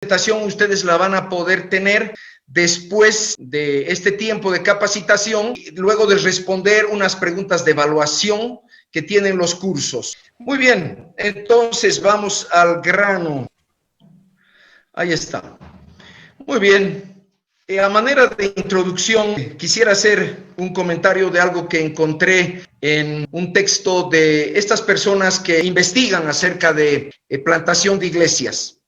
presentación ustedes la van a poder tener después de este tiempo de capacitación, luego de responder unas preguntas de evaluación que tienen los cursos. Muy bien, entonces vamos al grano. Ahí está. Muy bien. A manera de introducción, quisiera hacer un comentario de algo que encontré en un texto de estas personas que investigan acerca de plantación de iglesias.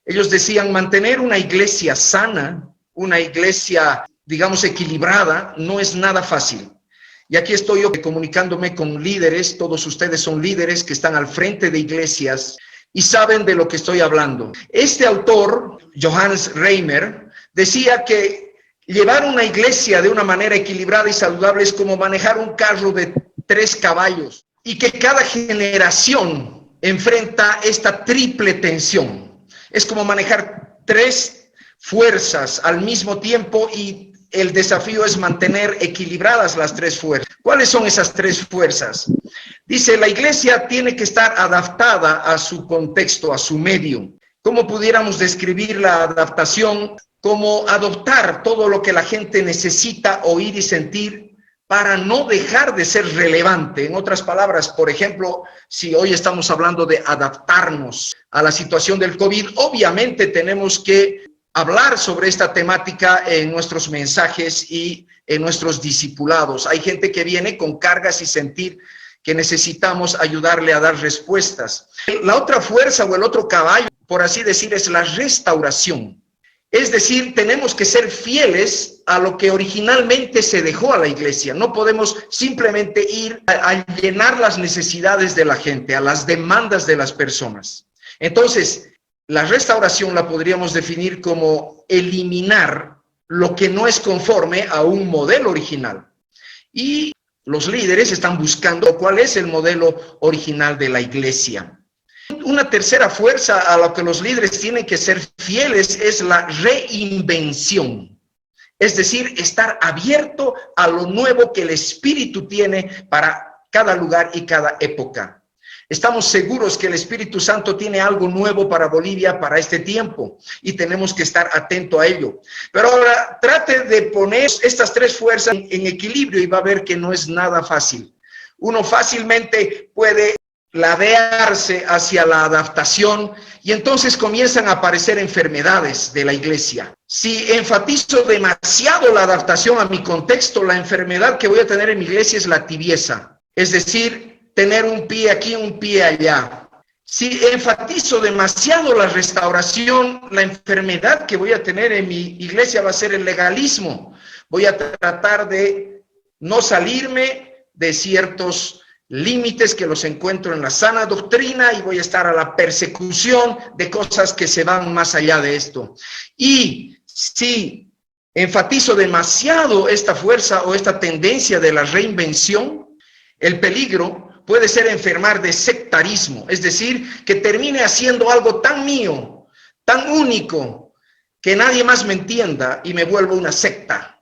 Ellos decían, mantener una iglesia sana, una iglesia, digamos, equilibrada, no es nada fácil. Y aquí estoy yo comunicándome con líderes, todos ustedes son líderes que están al frente de iglesias y saben de lo que estoy hablando. Este autor, Johannes Reimer, decía que llevar una iglesia de una manera equilibrada y saludable es como manejar un carro de 3 caballos y que cada generación enfrenta esta triple tensión. Es como manejar 3 fuerzas al mismo tiempo y el desafío es mantener equilibradas las 3 fuerzas. ¿Cuáles son esas 3 fuerzas? Dice, la iglesia tiene que estar adaptada a su contexto, a su medio. ¿Cómo pudiéramos describir la adaptación? Como adoptar todo lo que la gente necesita oír y sentir para no dejar de ser relevante. En otras palabras, por ejemplo, si hoy estamos hablando de adaptarnos a la situación del COVID, obviamente tenemos que hablar sobre esta temática en nuestros mensajes y en nuestros discipulados. Hay gente que viene con cargas y sentir que necesitamos ayudarle a dar respuestas. La otra fuerza o el otro caballo, por así decir, es la restauración. Es decir, tenemos que ser fieles a lo que originalmente se dejó a la iglesia. No podemos simplemente ir a llenar las necesidades de la gente, a las demandas de las personas. Entonces, la restauración la podríamos definir como eliminar lo que no es conforme a un modelo original. Y los líderes están buscando cuál es el modelo original de la iglesia. Una tercera fuerza a la que los líderes tienen que ser fieles es la reinvención. Es decir, estar abierto a lo nuevo que el Espíritu tiene para cada lugar y cada época. Estamos seguros que el Espíritu Santo tiene algo nuevo para Bolivia para este tiempo y tenemos que estar atentos a ello. Pero ahora trate de poner estas 3 fuerzas en equilibrio y va a ver que no es nada fácil. Uno fácilmente puede ladearse hacia la adaptación y entonces comienzan a aparecer enfermedades de la iglesia. Si enfatizo demasiado la adaptación a mi contexto, la enfermedad que voy a tener en mi iglesia es la tibieza, es decir, tener un pie aquí, un pie allá. Si enfatizo demasiado la restauración, la enfermedad que voy a tener en mi iglesia va a ser el legalismo. Voy a tratar de no salirme de ciertos límites que los encuentro en la sana doctrina y voy a estar a la persecución de cosas que se van más allá de esto. Y si enfatizo demasiado esta fuerza o esta tendencia de la reinvención, el peligro puede ser enfermar de sectarismo, es decir, que termine haciendo algo tan mío, tan único, que nadie más me entienda y me vuelvo una secta.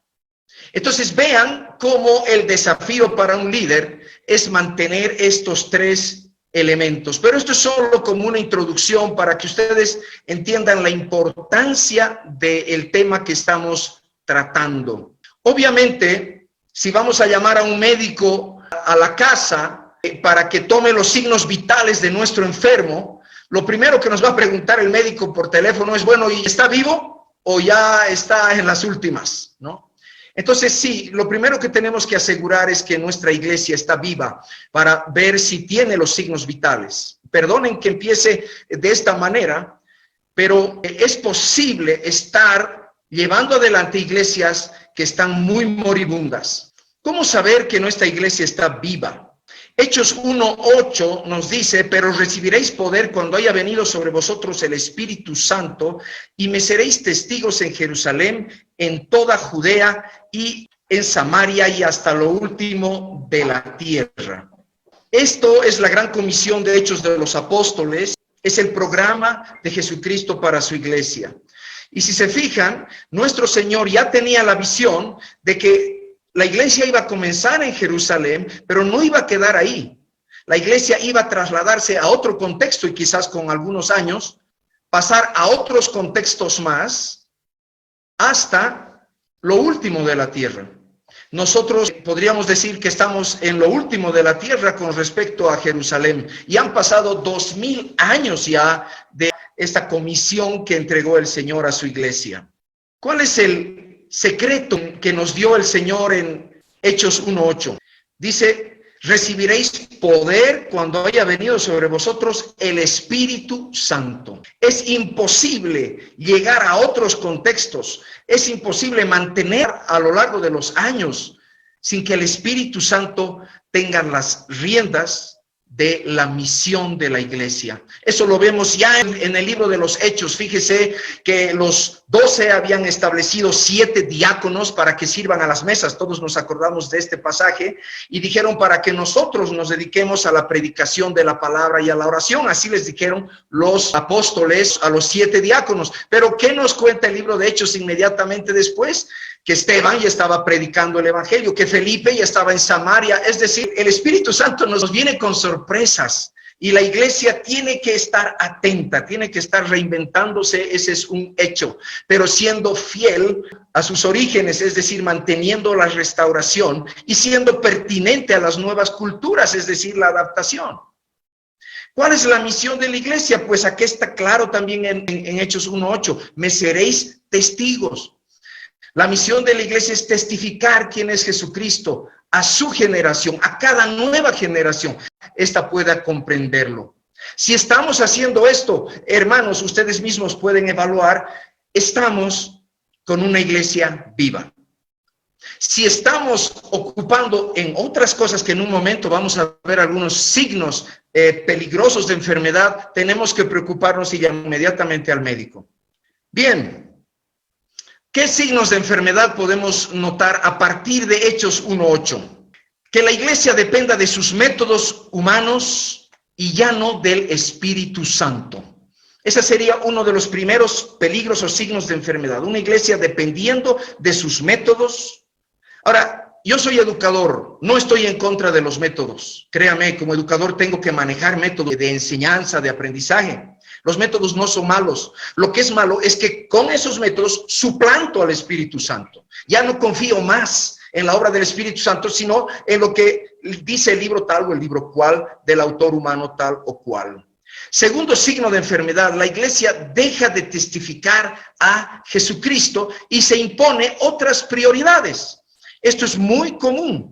Entonces vean cómo el desafío para un líder es mantener estos 3 elementos. Pero esto es solo como una introducción para que ustedes entiendan la importancia del tema que estamos tratando. Obviamente, si vamos a llamar a un médico a la casa para que tome los signos vitales de nuestro enfermo, lo primero que nos va a preguntar el médico por teléfono es, bueno, ¿y está vivo o ya está en las últimas? ¿No? Entonces, sí, lo primero que tenemos que asegurar es que nuestra iglesia está viva para ver si tiene los signos vitales. Perdonen que empiece de esta manera, pero es posible estar llevando adelante iglesias que están muy moribundas. ¿Cómo saber que nuestra iglesia está viva? Hechos 1:8 nos dice, pero recibiréis poder cuando haya venido sobre vosotros el Espíritu Santo y me seréis testigos en Jerusalén, en toda Judea y en Samaria y hasta lo último de la tierra. Esto es la gran comisión de Hechos de los Apóstoles, es el programa de Jesucristo para su iglesia. Y si se fijan, nuestro Señor ya tenía la visión de que la iglesia iba a comenzar en Jerusalén, pero no iba a quedar ahí. La iglesia iba a trasladarse a otro contexto y quizás con algunos años pasar a otros contextos más hasta lo último de la tierra. Nosotros podríamos decir que estamos en lo último de la tierra con respecto a Jerusalén, y han pasado 2000 años ya de esta comisión que entregó el Señor a su iglesia. ¿Cuál es el secreto que nos dio el Señor en Hechos 1:8? Dice: recibiréis poder cuando haya venido sobre vosotros el Espíritu Santo. Es imposible llegar a otros contextos, es imposible mantener a lo largo de los años sin que el Espíritu Santo tenga las riendas de la misión de la iglesia. Eso lo vemos ya en el libro de los Hechos. Fíjese que los 12 habían establecido 7 diáconos para que sirvan a las mesas. Todos nos acordamos de este pasaje, y dijeron: para que nosotros nos dediquemos a la predicación de la palabra y a la oración. Así les dijeron los apóstoles a los 7 diáconos. Pero ¿qué nos cuenta el libro de Hechos inmediatamente después? Que Esteban ya estaba predicando el evangelio, que Felipe ya estaba en Samaria. Es decir, el Espíritu Santo nos viene con sorpresas, y la iglesia tiene que estar atenta, tiene que estar reinventándose. Ese es un hecho, pero siendo fiel a sus orígenes, es decir, manteniendo la restauración y siendo pertinente a las nuevas culturas, es decir, la adaptación. ¿Cuál es la misión de la iglesia? Pues aquí está claro también en Hechos 1:8: me seréis testigos. La misión de la iglesia es testificar quién es Jesucristo a su generación, a cada nueva generación. Esta pueda comprenderlo. Si estamos haciendo esto, hermanos, ustedes mismos pueden evaluar, estamos con una iglesia viva. Si estamos ocupando en otras cosas, que en un momento vamos a ver algunos signos peligrosos de enfermedad, tenemos que preocuparnos y llamar inmediatamente al médico. Bien. ¿Qué signos de enfermedad podemos notar a partir de Hechos 1:8? Que la iglesia dependa de sus métodos humanos y ya no del Espíritu Santo. Ese sería uno de los primeros peligros o signos de enfermedad. Una iglesia dependiendo de sus métodos. Ahora, yo soy educador, no estoy en contra de los métodos. Créame, como educador tengo que manejar métodos de enseñanza, de aprendizaje. Los métodos no son malos. Lo que es malo es que con esos métodos suplanto al Espíritu Santo. Ya no confío más en la obra del Espíritu Santo, sino en lo que dice el libro tal o el libro cual, del autor humano tal o cual. Segundo signo de enfermedad: la iglesia deja de testificar a Jesucristo y se impone otras prioridades. Esto es muy común.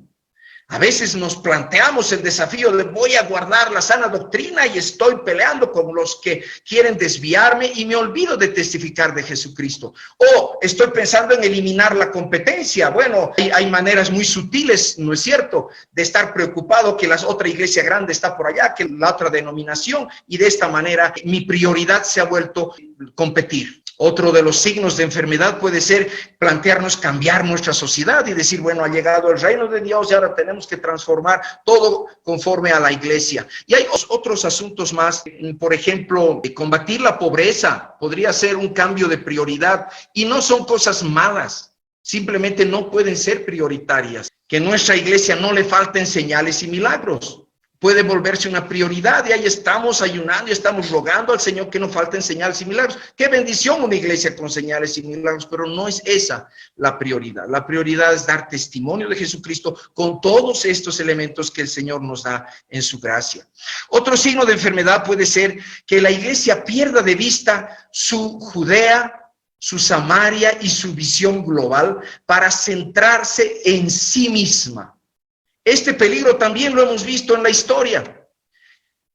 A veces nos planteamos el desafío de: voy a guardar la sana doctrina y estoy peleando con los que quieren desviarme y me olvido de testificar de Jesucristo. O estoy pensando en eliminar la competencia. Bueno, hay maneras muy sutiles, ¿no es cierto?, de estar preocupado que la otra iglesia grande está por allá, que la otra denominación, y de esta manera mi prioridad se ha vuelto competir. Otro de los signos de enfermedad puede ser plantearnos cambiar nuestra sociedad y decir: bueno, ha llegado el reino de Dios y ahora tenemos que transformar todo conforme a la iglesia. Y hay otros asuntos más. Por ejemplo, combatir la pobreza podría ser un cambio de prioridad, y no son cosas malas, simplemente no pueden ser prioritarias. Que nuestra iglesia no le falten señales y milagros. Puede volverse una prioridad, y ahí estamos ayunando y estamos rogando al Señor que no falten señales y milagros. Qué bendición una iglesia con señales y milagros, pero no es esa la prioridad. La prioridad es dar testimonio de Jesucristo con todos estos elementos que el Señor nos da en su gracia. Otro signo de enfermedad puede ser que la iglesia pierda de vista su Judea, su Samaria y su visión global para centrarse en sí misma. Este peligro también lo hemos visto en la historia.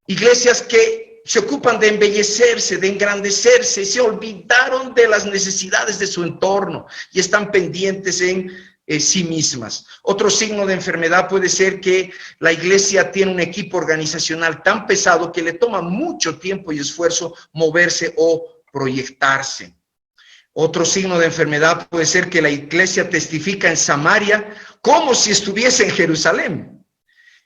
Iglesias que se ocupan de embellecerse, de engrandecerse, se olvidaron de las necesidades de su entorno y están pendientes en sí mismas. Otro signo de enfermedad puede ser que la iglesia tiene un equipo organizacional tan pesado que le toma mucho tiempo y esfuerzo moverse o proyectarse. Otro signo de enfermedad puede ser que la iglesia testifica en Samaria como si estuviese en Jerusalén.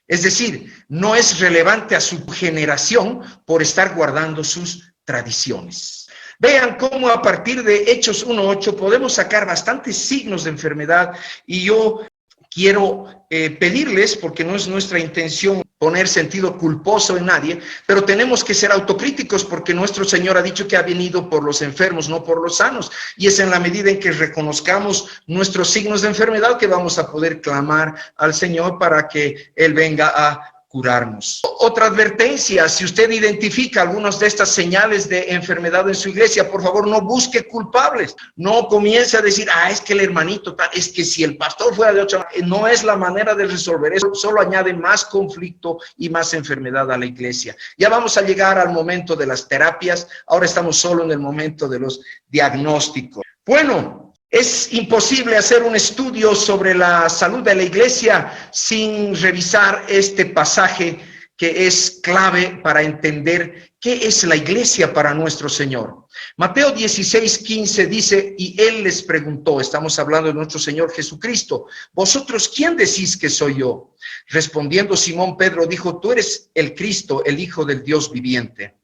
Es decir, no es relevante a su generación por estar guardando sus tradiciones. Vean cómo a partir de Hechos 1:8 podemos sacar bastantes signos de enfermedad, y yo quiero pedirles, porque no es nuestra intención poner sentido culposo en nadie, pero tenemos que ser autocríticos porque nuestro Señor ha dicho que ha venido por los enfermos, no por los sanos. Y es en la medida en que reconozcamos nuestros signos de enfermedad que vamos a poder clamar al Señor para que Él venga a curarnos. Otra advertencia: si usted identifica algunas de estas señales de enfermedad en su iglesia, por favor no busque culpables, no comience a decir, es que el hermanito, es que si el pastor fuera de otra manera. No es la manera de resolver eso, solo añade más conflicto y más enfermedad a la iglesia. Ya vamos a llegar al momento de las terapias, ahora estamos solo en el momento de los diagnósticos. Bueno, es imposible hacer un estudio sobre la salud de la iglesia sin revisar este pasaje que es clave para entender qué es la iglesia para nuestro Señor. Mateo 16:15 dice, y Él les preguntó, estamos hablando de nuestro Señor Jesucristo, ¿vosotros quién decís que soy yo? Respondiendo Simón Pedro dijo, tú eres el Cristo, el Hijo del Dios viviente.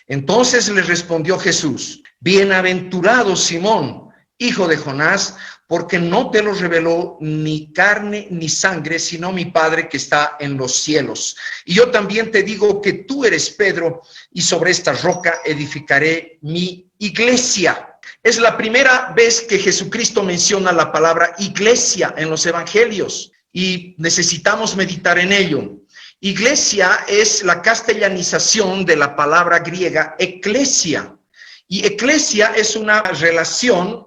Entonces les respondió Jesús, bienaventurado Simón, hijo de Jonás, porque no te lo reveló ni carne ni sangre, sino mi Padre que está en los cielos. Y yo también te digo que tú eres Pedro, y sobre esta roca edificaré mi iglesia. Es la primera vez que Jesucristo menciona la palabra iglesia en los evangelios, y necesitamos meditar en ello. Iglesia es la castellanización de la palabra griega eclesia, y eclesia es una relación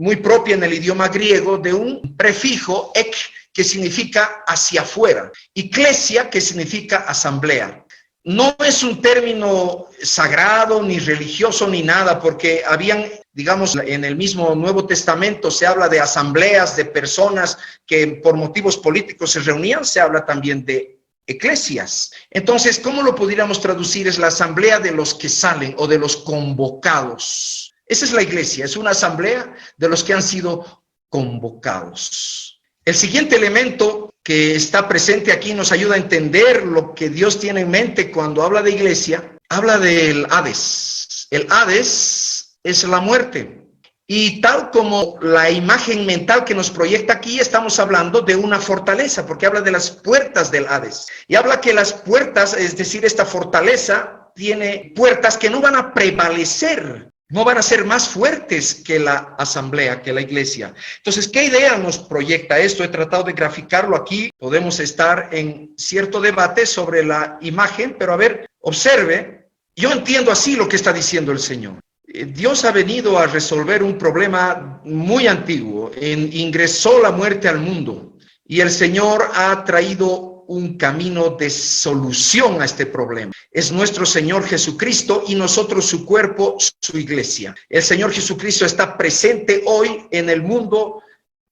muy propia en el idioma griego de un prefijo ek, que significa hacia afuera, y klesia, que significa asamblea. No es un término sagrado, ni religioso, ni nada, porque habían, digamos, en el mismo Nuevo Testamento se habla de asambleas de personas que por motivos políticos se reunían, se habla también de eclesias. Entonces, ¿cómo lo pudiéramos traducir? Es la asamblea de los que salen o de los convocados. Esa es la iglesia, es una asamblea de los que han sido convocados. El siguiente elemento que está presente aquí nos ayuda a entender lo que Dios tiene en mente cuando habla de iglesia. Habla del Hades. El Hades es la muerte. Y tal como la imagen mental que nos proyecta aquí, estamos hablando de una fortaleza, porque habla de las puertas del Hades. Y habla que las puertas, es decir, esta fortaleza tiene puertas que no van a prevalecer, no van a ser más fuertes que la asamblea, que la iglesia. Entonces, ¿qué idea nos proyecta esto? He tratado de graficarlo aquí. Podemos estar en cierto debate sobre la imagen, pero a ver, observe. Yo entiendo así lo que está diciendo el Señor. Dios ha venido a resolver un problema muy antiguo. Ingresó la muerte al mundo y el Señor ha traído un camino de solución a este problema. Es nuestro Señor Jesucristo y nosotros su cuerpo, su iglesia. El Señor Jesucristo está presente hoy en el mundo,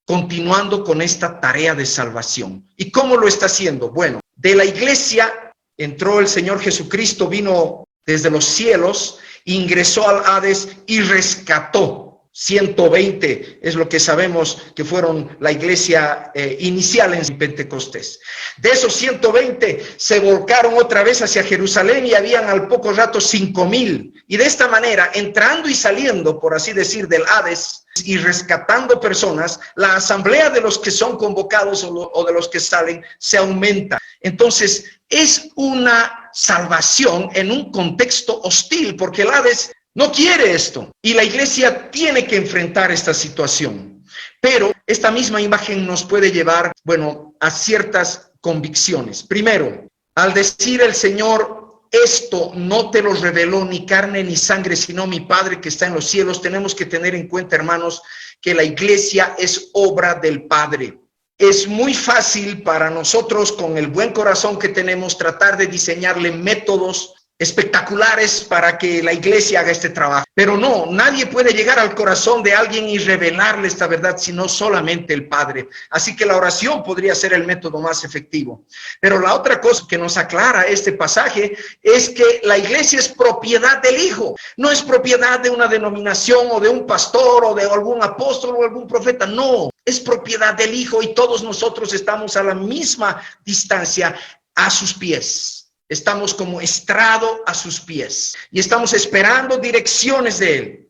continuando con esta tarea de salvación. ¿Y cómo lo está haciendo? Bueno, de la iglesia entró el Señor Jesucristo, vino desde los cielos, ingresó al Hades y rescató 120, es lo que sabemos que fueron la iglesia inicial en Pentecostés. De esos 120 se volcaron otra vez hacia Jerusalén y habían al poco rato 5,000. Y de esta manera, entrando y saliendo, por así decir, del Hades y rescatando personas, la asamblea de los que son convocados o de los que salen se aumenta. Entonces, es una salvación en un contexto hostil, porque el Hades no quiere esto y la iglesia tiene que enfrentar esta situación. Pero esta misma imagen nos puede llevar, bueno, a ciertas convicciones. Primero, al decir el Señor, esto no te lo reveló ni carne ni sangre, sino mi Padre que está en los cielos, tenemos que tener en cuenta, hermanos, que la iglesia es obra del Padre. Es muy fácil para nosotros, con el buen corazón que tenemos, tratar de diseñarle métodos espectaculares para que la iglesia haga este trabajo. Pero no, nadie puede llegar al corazón de alguien y revelarle esta verdad, sino solamente el Padre. Así que la oración podría ser el método más efectivo. Pero la otra cosa que nos aclara este pasaje es que la iglesia es propiedad del Hijo. No es propiedad de una denominación o de un pastor o de algún apóstol o algún profeta. No, es propiedad del Hijo y todos nosotros estamos a la misma distancia a sus pies. Estamos como estrado a sus pies y estamos esperando direcciones de Él.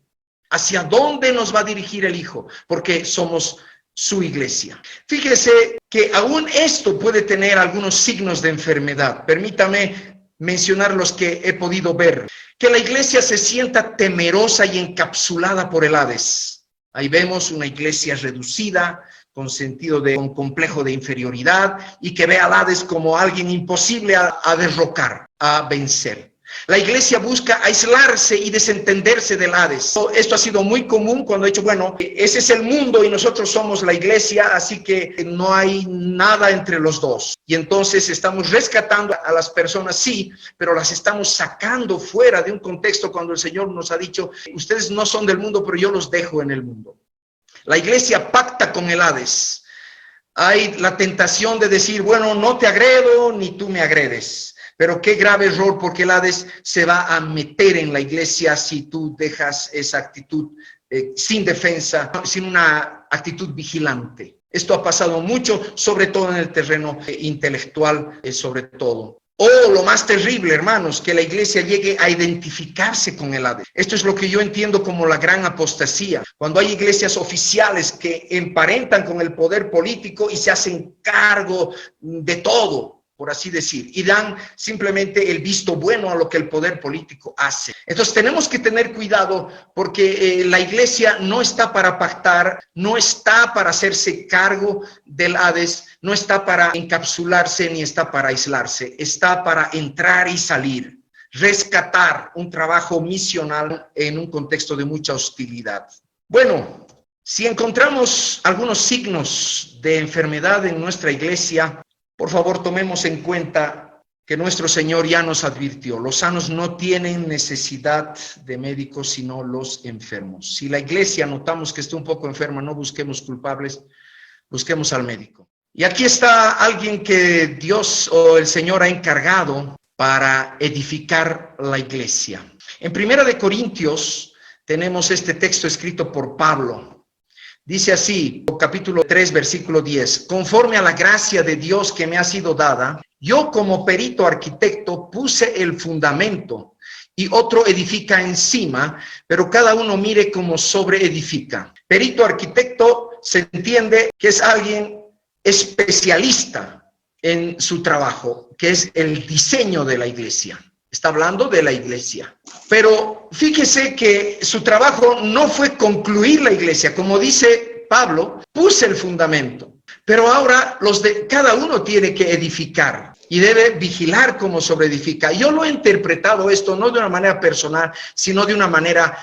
¿Hacia dónde nos va a dirigir el Hijo? Porque somos su iglesia. Fíjese que aún esto puede tener algunos signos de enfermedad. Permítame mencionar los que he podido ver. Que la iglesia se sienta temerosa y encapsulada por el Hades. Ahí vemos una iglesia reducida, con complejo de inferioridad, y que ve al Hades como alguien imposible a derrocar, a vencer. La iglesia busca aislarse y desentenderse del Hades. Esto ha sido muy común cuando he dicho, bueno, ese es el mundo y nosotros somos la iglesia, así que no hay nada entre los dos. Y entonces estamos rescatando a las personas, sí, pero las estamos sacando fuera de un contexto cuando el Señor nos ha dicho, ustedes no son del mundo, pero yo los dejo en el mundo. La iglesia pacta con el Hades. Hay la tentación de decir, bueno, no te agredo ni tú me agredes. Pero qué grave error, porque el Hades se va a meter en la iglesia si tú dejas esa actitud sin defensa, sin una actitud vigilante. Esto ha pasado mucho, sobre todo en el terreno intelectual, sobre todo. O lo más terrible, hermanos, que la iglesia llegue a identificarse con el Hades. Esto es lo que yo entiendo como la gran apostasía. Cuando hay iglesias oficiales que emparentan con el poder político y se hacen cargo de todo, por así decir, y dan simplemente el visto bueno a lo que el poder político hace. Entonces tenemos que tener cuidado, porque la iglesia no está para pactar, no está para hacerse cargo del Hades, no está para encapsularse ni está para aislarse, está para entrar y salir, rescatar un trabajo misional en un contexto de mucha hostilidad. Bueno, si encontramos algunos signos de enfermedad en nuestra iglesia, por favor, tomemos en cuenta que nuestro Señor ya nos advirtió, los sanos no tienen necesidad de médicos, sino los enfermos. Si la iglesia notamos que está un poco enferma, no busquemos culpables, busquemos al médico. Y aquí está alguien que Dios o el Señor ha encargado para edificar la iglesia. En 1 Corintios tenemos este texto escrito por Pablo. Dice así, capítulo 3, versículo 10, conforme a la gracia de Dios que me ha sido dada, yo como perito arquitecto puse el fundamento y otro edifica encima, pero cada uno mire cómo sobreedifica. Perito arquitecto se entiende que es alguien especialista en su trabajo, que es el diseño de la iglesia. Está hablando de la iglesia. Pero fíjese que su trabajo no fue concluir la iglesia. Como dice Pablo, puse el fundamento. Pero ahora cada uno tiene que edificar y debe vigilar cómo sobreedifica. Yo lo he interpretado esto no de una manera personal, sino de una manera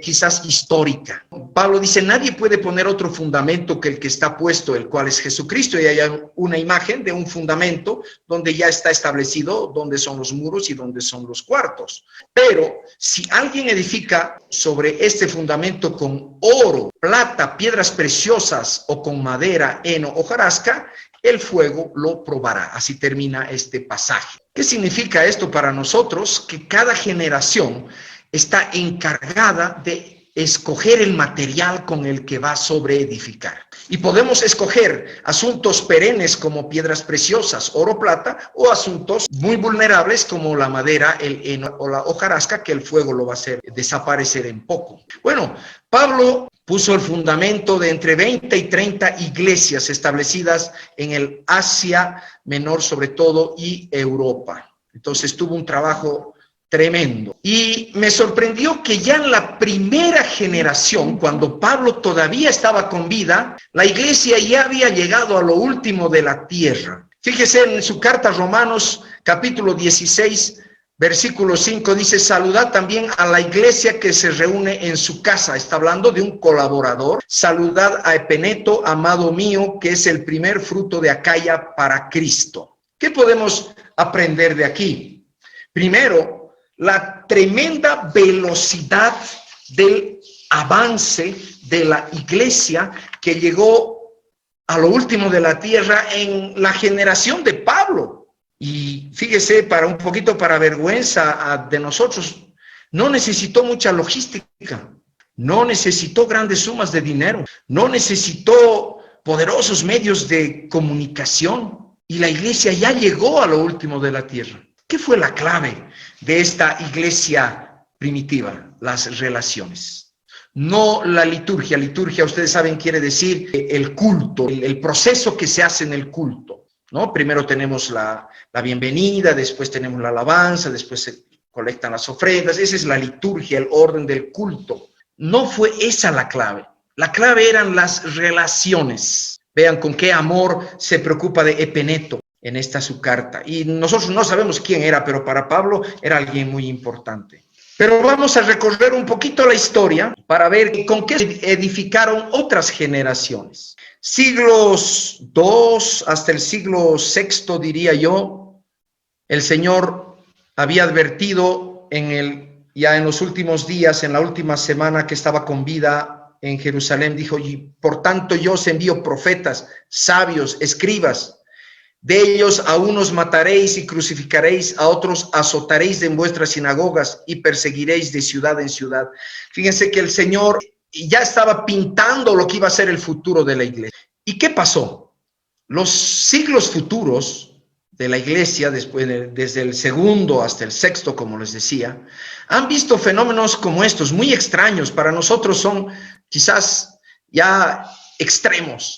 quizás histórica. Pablo dice, nadie puede poner otro fundamento que el que está puesto, el cual es Jesucristo. Y hay una imagen de un fundamento donde ya está establecido dónde son los muros y dónde son los cuartos. Pero si alguien edifica sobre este fundamento con oro, plata, piedras preciosas o con madera, heno, hojarasca, el fuego lo probará. Así termina este pasaje. ¿Qué significa esto para nosotros? Que cada generación está encargada de escoger el material con el que va a sobreedificar. Y podemos escoger asuntos perennes como piedras preciosas, oro, plata, o asuntos muy vulnerables como la madera, el heno o la hojarasca, que el fuego lo va a hacer desaparecer en poco. Bueno, Pablo puso el fundamento de entre 20 y 30 iglesias establecidas en el Asia Menor sobre todo y Europa. Entonces tuvo un trabajo tremendo. Y me sorprendió que ya en la primera generación, cuando Pablo todavía estaba con vida, la iglesia ya había llegado a lo último de la tierra. Fíjese en su carta a Romanos, capítulo 16, versículo 5, dice, saludad también a la iglesia que se reúne en su casa. Está hablando de un colaborador. Saludad a Epeneto, amado mío, que es el primer fruto de Acaya para Cristo. ¿Qué podemos aprender de aquí? Primero, la tremenda velocidad del avance de la iglesia que llegó a lo último de la tierra en la generación de Pablo. Y fíjese, un poquito para vergüenza de nosotros, no necesitó mucha logística, no necesitó grandes sumas de dinero, no necesitó poderosos medios de comunicación, y la iglesia ya llegó a lo último de la tierra. ¿Qué fue la clave de esta iglesia primitiva? Las relaciones. no la liturgia. Liturgia, ustedes saben, quiere decir el culto, el proceso que se hace en el culto, ¿no? Primero tenemos la bienvenida, después tenemos la alabanza, después se colectan las ofrendas. Esa es la liturgia, el orden del culto. No fue esa la clave. La clave eran las relaciones. Vean con qué amor se preocupa de Epeneto en esta su carta. Y nosotros no sabemos quién era, pero para Pablo era alguien muy importante. Pero vamos a recorrer un poquito la historia para ver con qué edificaron otras generaciones. Siglos II hasta el siglo VI, diría yo, el Señor había advertido ya en los últimos días, en la última semana que estaba con vida en Jerusalén, dijo: y por tanto yo os envío profetas, sabios, escribas. De ellos a unos mataréis y crucificaréis, a otros azotaréis en vuestras sinagogas y perseguiréis de ciudad en ciudad. Fíjense que el Señor ya estaba pintando lo que iba a ser el futuro de la iglesia. ¿Y qué pasó? Los siglos futuros de la iglesia, desde el segundo hasta el sexto, como les decía, han visto fenómenos como estos, muy extraños. Para nosotros son quizás ya extremos.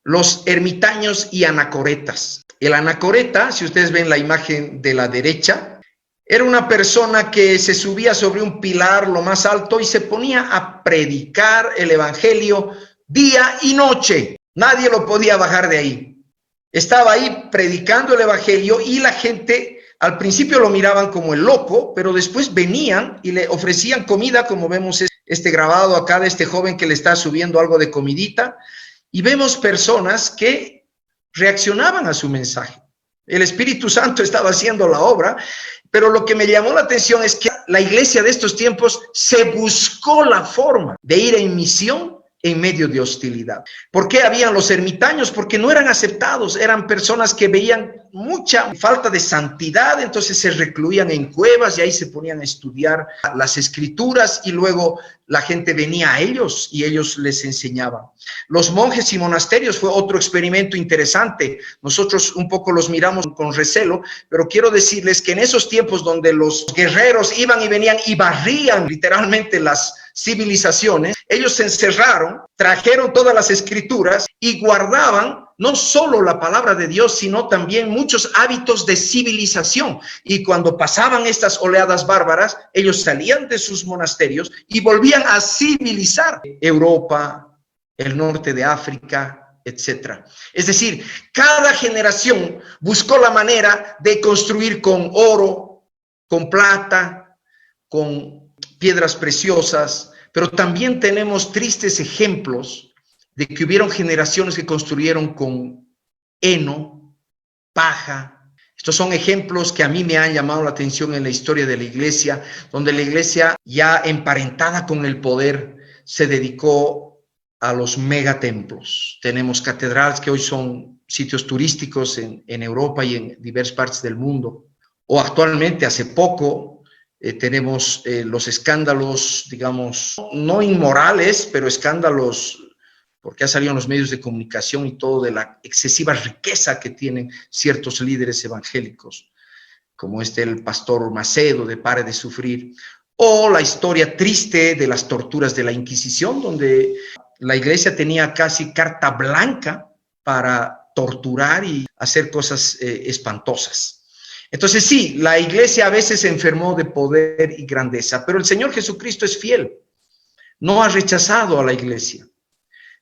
Los ermitaños y anacoretas. El anacoreta, si ustedes ven la imagen de la derecha, era una persona que se subía sobre un pilar lo más alto y se ponía a predicar el evangelio día y noche. Nadie lo podía bajar de ahí. Estaba ahí predicando el evangelio y la gente al principio lo miraban como el loco, pero después venían y le ofrecían comida, como vemos este grabado acá de este joven que le está subiendo algo de comidita. Y vemos personas que reaccionaban a su mensaje. El Espíritu Santo estaba haciendo la obra, pero lo que me llamó la atención es que la iglesia de estos tiempos se buscó la forma de ir en misión en medio de hostilidad. ¿Por qué habían los ermitaños? Porque no eran aceptados, eran personas que veían mucha falta de santidad, entonces se recluían en cuevas y ahí se ponían a estudiar las escrituras y luego la gente venía a ellos y ellos les enseñaban. Los monjes y monasterios fue otro experimento interesante. Nosotros un poco los miramos con recelo, pero quiero decirles que en esos tiempos donde los guerreros iban y venían y barrían literalmente las civilizaciones, ellos se encerraron, trajeron todas las escrituras y guardaban no solo la palabra de Dios, sino también muchos hábitos de civilización. Y cuando pasaban estas oleadas bárbaras, ellos salían de sus monasterios y volvían a civilizar Europa, el norte de África, etcétera. Es decir, cada generación buscó la manera de construir con oro, con plata, con piedras preciosas, pero también tenemos tristes ejemplos de que hubieron generaciones que construyeron con heno, paja. Estos son ejemplos que a mí me han llamado la atención en la historia de la iglesia, donde la iglesia, ya emparentada con el poder, se dedicó a los megatemplos. Tenemos catedrales que hoy son sitios turísticos en Europa y en diversas partes del mundo. O actualmente, hace poco, tenemos los escándalos, digamos, no inmorales, pero escándalos, porque ha salido en los medios de comunicación y todo, de la excesiva riqueza que tienen ciertos líderes evangélicos, como el pastor Macedo de Pare de Sufrir, o la historia triste de las torturas de la Inquisición, donde la iglesia tenía casi carta blanca para torturar y hacer cosas espantosas. Entonces sí, la iglesia a veces se enfermó de poder y grandeza, pero el Señor Jesucristo es fiel, no ha rechazado a la iglesia.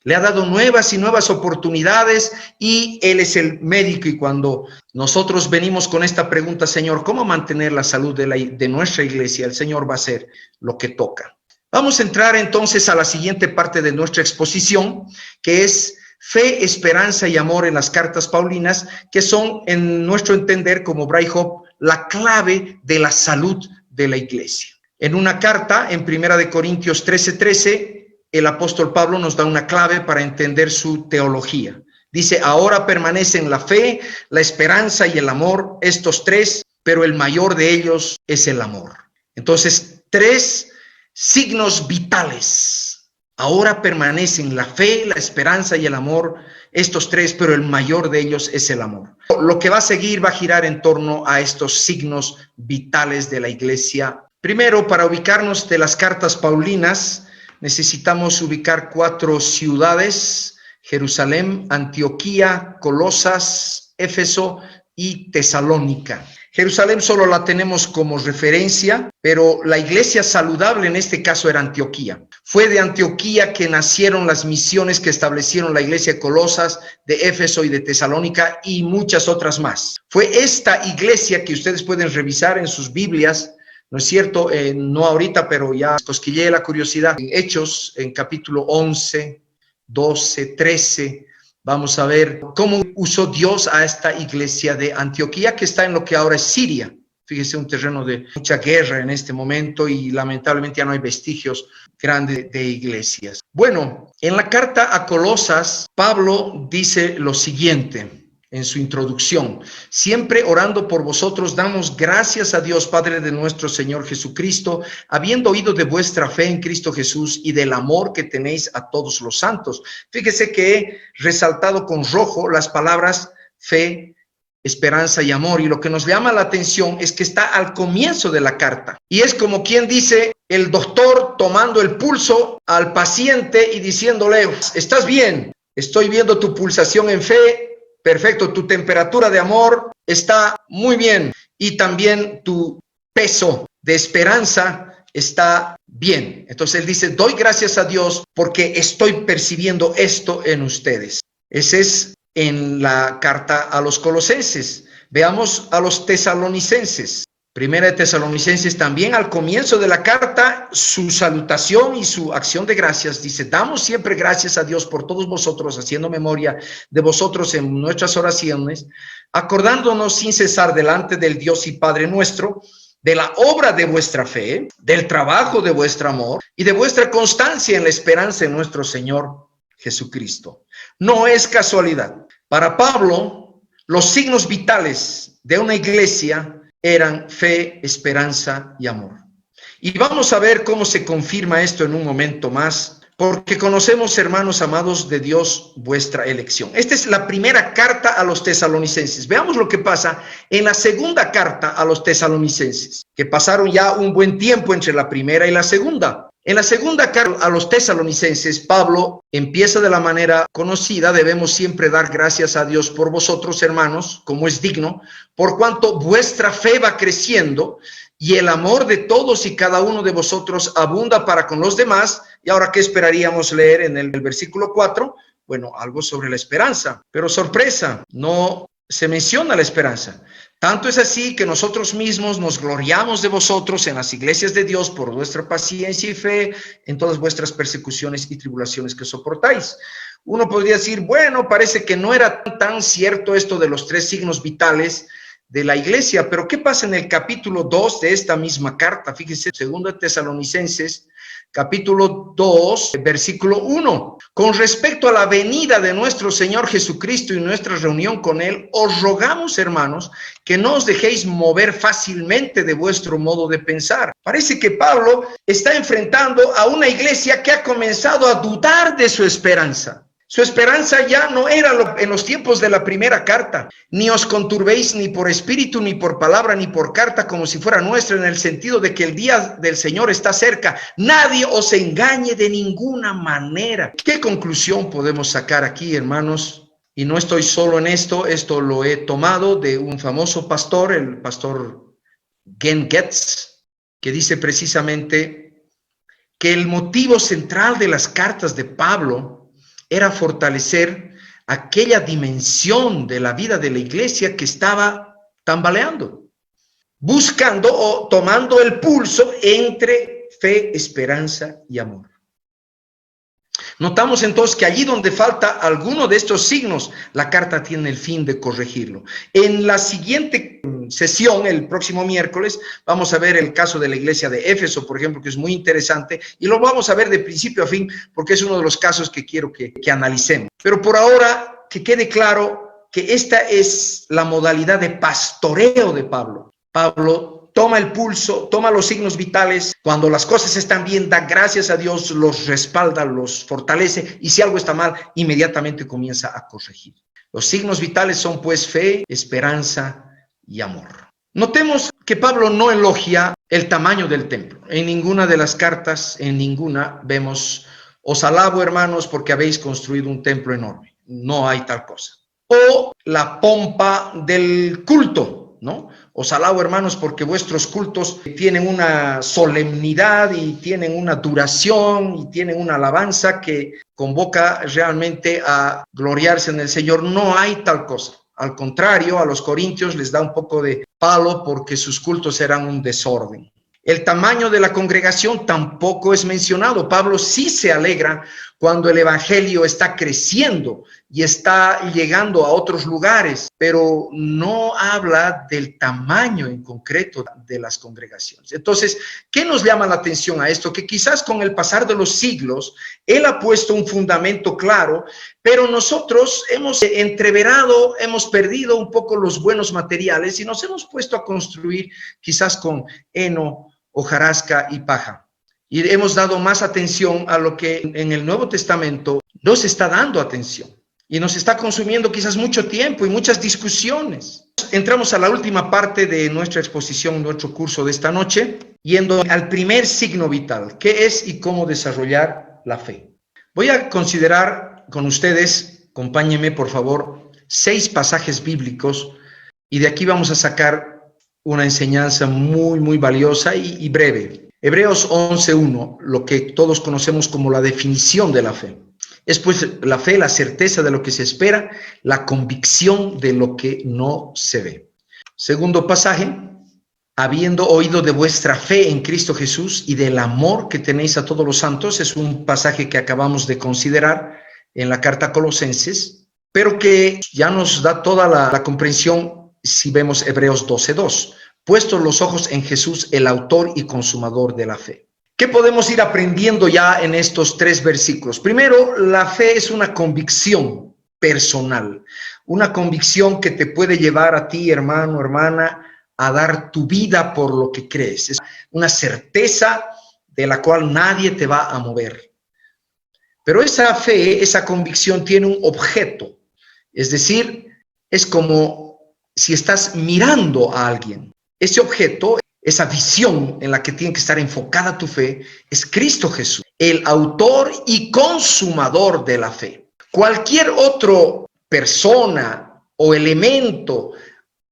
Le ha dado nuevas y nuevas oportunidades y Él es el médico. Y cuando nosotros venimos con esta pregunta, Señor, ¿cómo mantener la salud de nuestra iglesia? El Señor va a hacer lo que toca. Vamos a entrar entonces a la siguiente parte de nuestra exposición, que es fe, esperanza y amor en las cartas paulinas, que son, en nuestro entender, como Bryhoff, la clave de la salud de la iglesia. En una carta, en 1 Corintios 13:13, el apóstol Pablo nos da una clave para entender su teología. Dice: ahora permanecen la fe, la esperanza y el amor, estos tres, pero el mayor de ellos es el amor. Entonces, tres signos vitales. Ahora permanecen la fe, la esperanza y el amor, estos tres, pero el mayor de ellos es el amor. Lo que va a seguir va a girar en torno a estos signos vitales de la iglesia. Primero, para ubicarnos de las cartas paulinas, necesitamos ubicar 4 ciudades: Jerusalén, Antioquía, Colosas, Éfeso y Tesalónica. Jerusalén solo la tenemos como referencia, pero la iglesia saludable en este caso era Antioquía. Fue de Antioquía que nacieron las misiones que establecieron la iglesia de Colosas, de Éfeso y de Tesalónica y muchas otras más. Fue esta iglesia que ustedes pueden revisar en sus Biblias, ¿no es cierto? No ahorita, pero ya cosquilleé la curiosidad. En Hechos, en capítulo 11, 12, 13... vamos a ver cómo usó Dios a esta iglesia de Antioquía, que está en lo que ahora es Siria. Fíjese, un terreno de mucha guerra en este momento y lamentablemente ya no hay vestigios grandes de iglesias. Bueno, en la carta a Colosas, Pablo dice lo siguiente en su introducción: siempre orando por vosotros, damos gracias a Dios, Padre de nuestro Señor Jesucristo, habiendo oído de vuestra fe en Cristo Jesús y del amor que tenéis a todos los santos. Fíjese que he resaltado con rojo las palabras fe, esperanza y amor, y lo que nos llama la atención es que está al comienzo de la carta, y es como quien dice el doctor tomando el pulso al paciente y diciéndole: estás bien, estoy viendo tu pulsación en fe. Perfecto, tu temperatura de amor está muy bien y también tu peso de esperanza está bien. Entonces él dice: doy gracias a Dios porque estoy percibiendo esto en ustedes. Ese es en la carta a los colosenses. Veamos a los tesalonicenses. Primera de Tesalonicenses, también al comienzo de la carta, su salutación y su acción de gracias dice: damos siempre gracias a Dios por todos vosotros, haciendo memoria de vosotros en nuestras oraciones, acordándonos sin cesar delante del Dios y Padre nuestro, de la obra de vuestra fe, del trabajo de vuestro amor y de vuestra constancia en la esperanza en nuestro Señor Jesucristo. No es casualidad. Para Pablo, los signos vitales de una iglesia eran fe, esperanza y amor. Y vamos a ver cómo se confirma esto en un momento más, porque conocemos, hermanos amados de Dios, vuestra elección. Esta es la primera carta a los tesalonicenses. Veamos lo que pasa en la segunda carta a los tesalonicenses, que pasaron ya un buen tiempo entre la primera y la segunda. En la segunda carta a los tesalonicenses, Pablo empieza de la manera conocida: debemos siempre dar gracias a Dios por vosotros, hermanos, como es digno, por cuanto vuestra fe va creciendo y el amor de todos y cada uno de vosotros abunda para con los demás. Y ahora, ¿qué esperaríamos leer en el versículo 4? Bueno, algo sobre la esperanza, pero sorpresa, no se menciona la esperanza. Tanto es así que nosotros mismos nos gloriamos de vosotros en las iglesias de Dios por vuestra paciencia y fe en todas vuestras persecuciones y tribulaciones que soportáis. Uno podría decir: bueno, parece que no era tan cierto esto de los 3 signos vitales de la iglesia, pero ¿qué pasa en el capítulo 2 de esta misma carta? Fíjense, 2 Tesalonicenses, capítulo 2, versículo 1. Con respecto a la venida de nuestro Señor Jesucristo y nuestra reunión con Él, os rogamos, hermanos, que no os dejéis mover fácilmente de vuestro modo de pensar. Parece que Pablo está enfrentando a una iglesia que ha comenzado a dudar de su esperanza. Su esperanza ya no era en los tiempos de la primera carta. Ni os conturbéis ni por espíritu, ni por palabra, ni por carta, como si fuera nuestra, en el sentido de que el día del Señor está cerca. Nadie os engañe de ninguna manera. ¿Qué conclusión podemos sacar aquí, hermanos? Y no estoy solo en esto lo he tomado de un famoso pastor, el pastor Gen Getz, que dice precisamente que el motivo central de las cartas de Pablo era fortalecer aquella dimensión de la vida de la iglesia que estaba tambaleando, buscando o tomando el pulso entre fe, esperanza y amor. Notamos entonces que allí donde falta alguno de estos signos, la carta tiene el fin de corregirlo. En la siguiente sesión, el próximo miércoles, vamos a ver el caso de la iglesia de Éfeso, por ejemplo, que es muy interesante, y lo vamos a ver de principio a fin, porque es uno de los casos que quiero que analicemos. Pero por ahora, que quede claro que esta es la modalidad de pastoreo de Pablo. Pablo toma el pulso, toma los signos vitales. Cuando las cosas están bien, da gracias a Dios, los respalda, los fortalece, y si algo está mal, inmediatamente comienza a corregir. Los signos vitales son pues fe, esperanza y amor. Notemos que Pablo no elogia el tamaño del templo. En ninguna de las cartas, en ninguna, vemos, os alabo, hermanos, porque habéis construido un templo enorme. No hay tal cosa. O la pompa del culto, ¿no? Os alabo, hermanos, porque vuestros cultos tienen una solemnidad y tienen una duración y tienen una alabanza que convoca realmente a gloriarse en el Señor. No hay tal cosa. Al contrario, a los corintios les da un poco de palo porque sus cultos eran un desorden. El tamaño de la congregación tampoco es mencionado. Pablo sí se alegra cuando el evangelio está creciendo y está llegando a otros lugares, pero no habla del tamaño en concreto de las congregaciones. Entonces, ¿qué nos llama la atención a esto? Que quizás con el pasar de los siglos, él ha puesto un fundamento claro, pero nosotros hemos entreverado, hemos perdido un poco los buenos materiales y nos hemos puesto a construir quizás con heno, hojarasca y paja. Y hemos dado más atención a lo que en el Nuevo Testamento no se está dando atención. Y nos está consumiendo quizás mucho tiempo y muchas discusiones. Entramos a la última parte de nuestra exposición, nuestro curso de esta noche, yendo al primer signo vital, qué es y cómo desarrollar la fe. Voy a considerar con ustedes, acompáñenme por favor, 6 pasajes bíblicos y de aquí vamos a sacar una enseñanza muy valiosa y breve. Hebreos 11:1, lo que todos conocemos como la definición de la fe. Es pues la fe, la certeza de lo que se espera, la convicción de lo que no se ve. Segundo pasaje, habiendo oído de vuestra fe en Cristo Jesús y del amor que tenéis a todos los santos, es un pasaje que acabamos de considerar en la carta a Colosenses, pero que ya nos da toda la comprensión si vemos Hebreos 12:2, puestos los ojos en Jesús, el autor y consumador de la fe. ¿Qué podemos ir aprendiendo ya en estos 3 versículos? Primero, la fe es una convicción personal, una convicción que te puede llevar a ti, hermano, hermana, a dar tu vida por lo que crees. Es una certeza de la cual nadie te va a mover. Pero esa fe, esa convicción tiene un objeto, es decir, es como si estás mirando a alguien. Ese objeto, esa visión en la que tiene que estar enfocada tu fe, es Cristo Jesús, el autor y consumador de la fe. Cualquier otra persona o elemento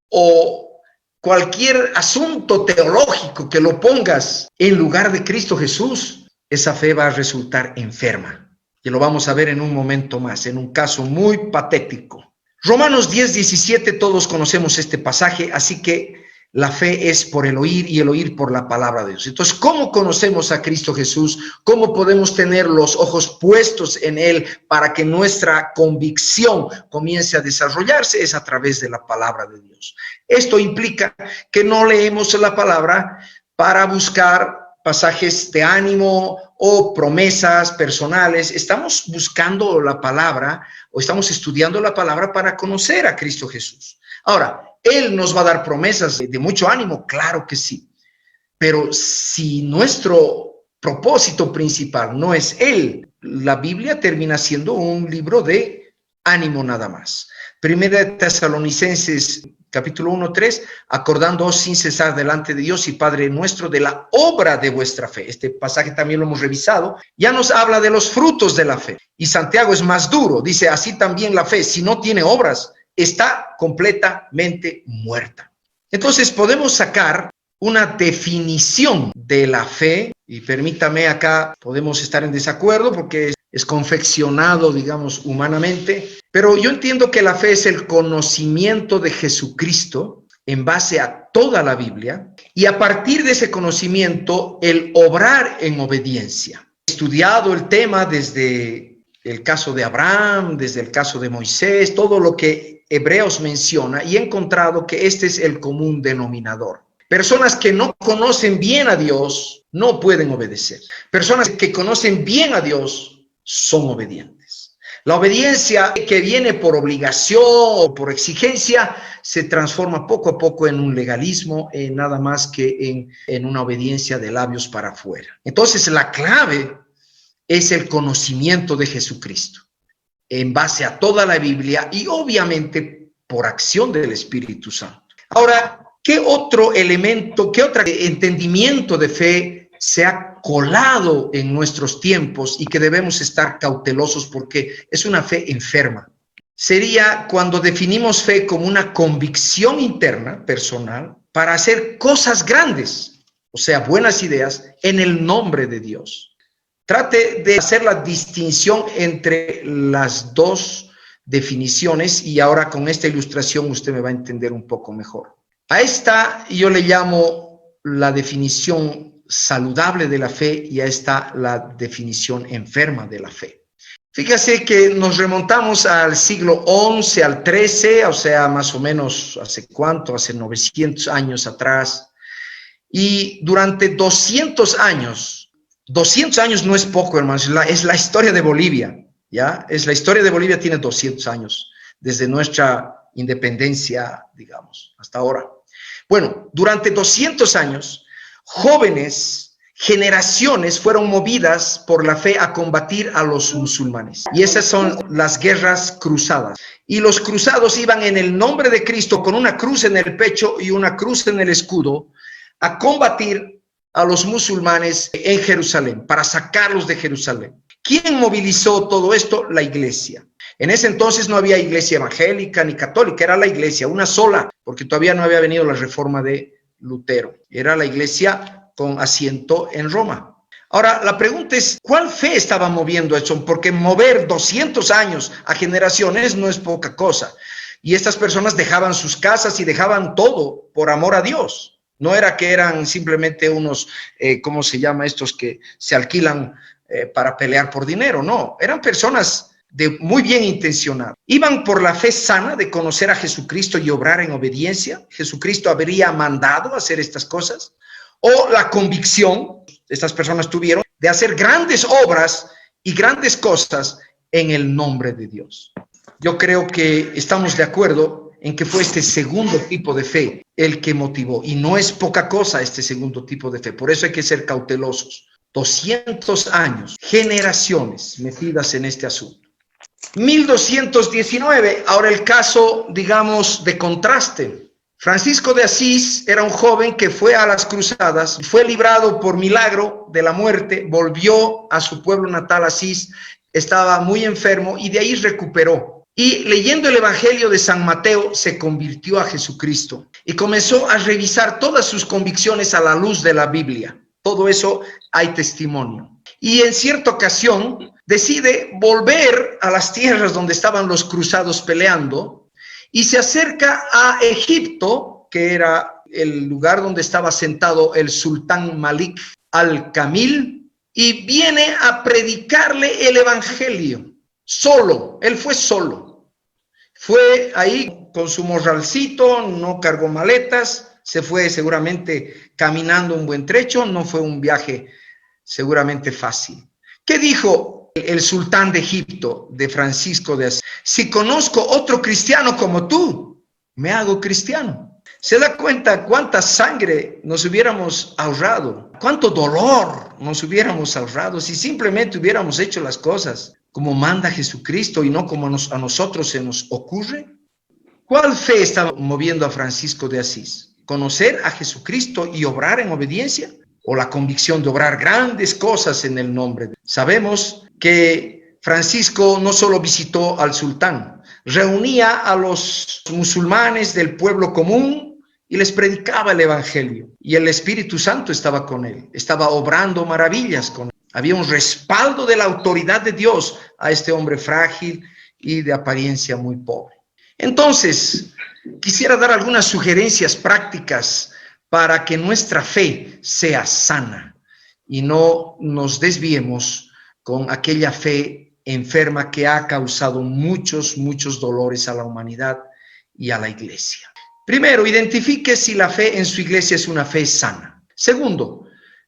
o cualquier asunto teológico que lo pongas en lugar de Cristo Jesús, esa fe va a resultar enferma. Y lo vamos a ver en un momento más, en un caso muy patético. Romanos 10:17, todos conocemos este pasaje, así que la fe es por el oír y el oír por la palabra de Dios. Entonces, ¿cómo conocemos a Cristo Jesús? ¿Cómo podemos tener los ojos puestos en Él para que nuestra convicción comience a desarrollarse? Es a través de la palabra de Dios. Esto implica que no leemos la palabra para buscar pasajes de ánimo o promesas personales. Estamos buscando la palabra o estamos estudiando la palabra para conocer a Cristo Jesús. Ahora, Él nos va a dar promesas de mucho ánimo, claro que sí. Pero si nuestro propósito principal no es Él, la Biblia termina siendo un libro de ánimo nada más. Primera de Tesalonicenses capítulo 1:3, acordándoos sin cesar delante de Dios y Padre nuestro de la obra de vuestra fe. Este pasaje también lo hemos revisado. Ya nos habla de los frutos de la fe. Y Santiago es más duro. Dice, así también la fe, si no tiene obras, está completamente muerta. Entonces podemos sacar una definición de la fe, y permítame acá, podemos estar en desacuerdo porque es confeccionado, digamos, humanamente, pero yo entiendo que la fe es el conocimiento de Jesucristo en base a toda la Biblia y a partir de ese conocimiento el obrar en obediencia. He estudiado el tema desde el caso de Abraham, desde el caso de Moisés, todo lo que Hebreos menciona y he encontrado que este es el común denominador. Personas que no conocen bien a Dios no pueden obedecer. Personas que conocen bien a Dios son obedientes. La obediencia que viene por obligación o por exigencia se transforma poco a poco en un legalismo, nada más que en una obediencia de labios para afuera. Entonces la clave es el conocimiento de Jesucristo en base a toda la Biblia y obviamente por acción del Espíritu Santo. Ahora, ¿Qué otro elemento, qué otro entendimiento de fe se ha colado en nuestros tiempos y que debemos estar cautelosos porque es una fe enferma? Sería cuando definimos fe como una convicción interna, personal, para hacer cosas grandes, o sea, buenas ideas, en el nombre de Dios. Trate de hacer la distinción entre las dos definiciones y ahora con esta ilustración usted me va a entender un poco mejor. A esta yo le llamo la definición saludable de la fe y a esta la definición enferma de la fe. Fíjese que nos remontamos al siglo XI, al XIII, o sea, más o menos, ¿hace cuánto? Hace 900 años atrás. Y durante 200 años no es poco, hermanos, es la historia de Bolivia, ¿ya? La historia de Bolivia tiene 200 años, desde nuestra independencia, digamos, hasta ahora. Bueno, durante 200 años, jóvenes, generaciones fueron movidas por la fe a combatir a los musulmanes. Y esas son las guerras cruzadas. Y los cruzados iban en el nombre de Cristo con una cruz en el pecho y una cruz en el escudo a combatir a los musulmanes en Jerusalén, para sacarlos de Jerusalén. ¿Quién movilizó todo esto? La iglesia. En ese entonces no había iglesia evangélica ni católica, era la iglesia, una sola, porque todavía no había venido la reforma de Lutero. Era la iglesia con asiento en Roma. Ahora, la pregunta es, ¿cuál fe estaba moviendo eso? Porque mover 200 años a generaciones no es poca cosa. Y estas personas dejaban sus casas y dejaban todo por amor a Dios. No era que eran simplemente unos, ¿cómo se llama? Estos que se alquilan para pelear por dinero. No, eran personas muy bien intencionadas. Iban por la fe sana de conocer a Jesucristo y obrar en obediencia. Jesucristo habría mandado hacer estas cosas. O la convicción, estas personas tuvieron, de hacer grandes obras y grandes cosas en el nombre de Dios. Yo creo que estamos de acuerdo en que fue este segundo tipo de fe el que motivó. Y no es poca cosa este segundo tipo de fe. Por eso hay que ser cautelosos. 200 años, generaciones metidas en este asunto. 1219, ahora el caso, digamos, de contraste. Francisco de Asís era un joven que fue a las cruzadas, fue librado por milagro de la muerte, volvió a su pueblo natal, Asís, estaba muy enfermo y de ahí recuperó. Y leyendo el Evangelio de San Mateo, se convirtió a Jesucristo y comenzó a revisar todas sus convicciones a la luz de la Biblia. Todo eso hay testimonio. Y en cierta ocasión decide volver a las tierras donde estaban los cruzados peleando y se acerca a Egipto, que era el lugar donde estaba sentado el sultán Malik al-Kamil, y viene a predicarle el Evangelio. Solo, él fue solo. Fue ahí con su morralcito, no cargó maletas, se fue seguramente caminando un buen trecho, no fue un viaje seguramente fácil. ¿Qué dijo el sultán de Egipto, de Francisco de Asís? Si conozco otro cristiano como tú, me hago cristiano. ¿Se da cuenta cuánta sangre nos hubiéramos ahorrado? ¿Cuánto dolor nos hubiéramos ahorrado si simplemente hubiéramos hecho las cosas como manda Jesucristo y no como a nosotros se nos ocurre? ¿Cuál fe estaba moviendo a Francisco de Asís? ¿Conocer a Jesucristo y obrar en obediencia? ¿O la convicción de obrar grandes cosas en el nombre de Dios? Sabemos que Francisco no solo visitó al sultán, reunía a los musulmanes del pueblo común y les predicaba el Evangelio. Y el Espíritu Santo estaba con él, estaba obrando maravillas con él. Había un respaldo de la autoridad de Dios a este hombre frágil y de apariencia muy pobre. Entonces, quisiera dar algunas sugerencias prácticas para que nuestra fe sea sana y no nos desviemos con aquella fe enferma que ha causado muchos dolores a la humanidad y a la iglesia. Primero, identifique si la fe en su iglesia es una fe sana. Segundo,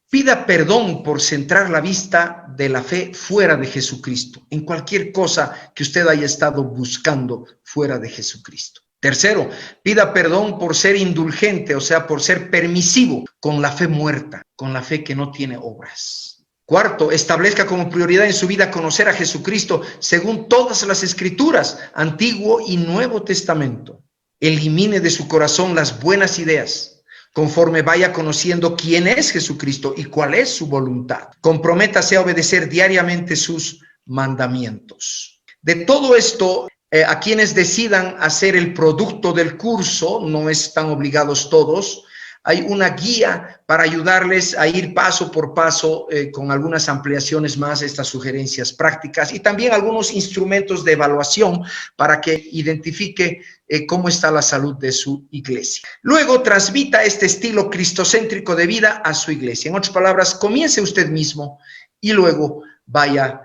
pida perdón por centrar la vista de la fe fuera de Jesucristo, en cualquier cosa que usted haya estado buscando fuera de Jesucristo. Tercero, pida perdón por ser indulgente, o sea, por ser permisivo con la fe muerta, con la fe que no tiene obras. Cuarto, establezca como prioridad en su vida conocer a Jesucristo según todas las Escrituras, Antiguo y Nuevo Testamento. Elimine de su corazón las buenas ideas, conforme vaya conociendo quién es Jesucristo y cuál es su voluntad. Comprométase a obedecer diariamente sus mandamientos. De todo esto, a quienes decidan hacer el producto del curso, no están obligados todos, hay una guía para ayudarles a ir paso por paso con algunas ampliaciones más, estas sugerencias prácticas y también algunos instrumentos de evaluación para que identifique cómo está la salud de su iglesia. Luego transmita este estilo cristocéntrico de vida a su iglesia. En otras palabras, comience usted mismo y luego vaya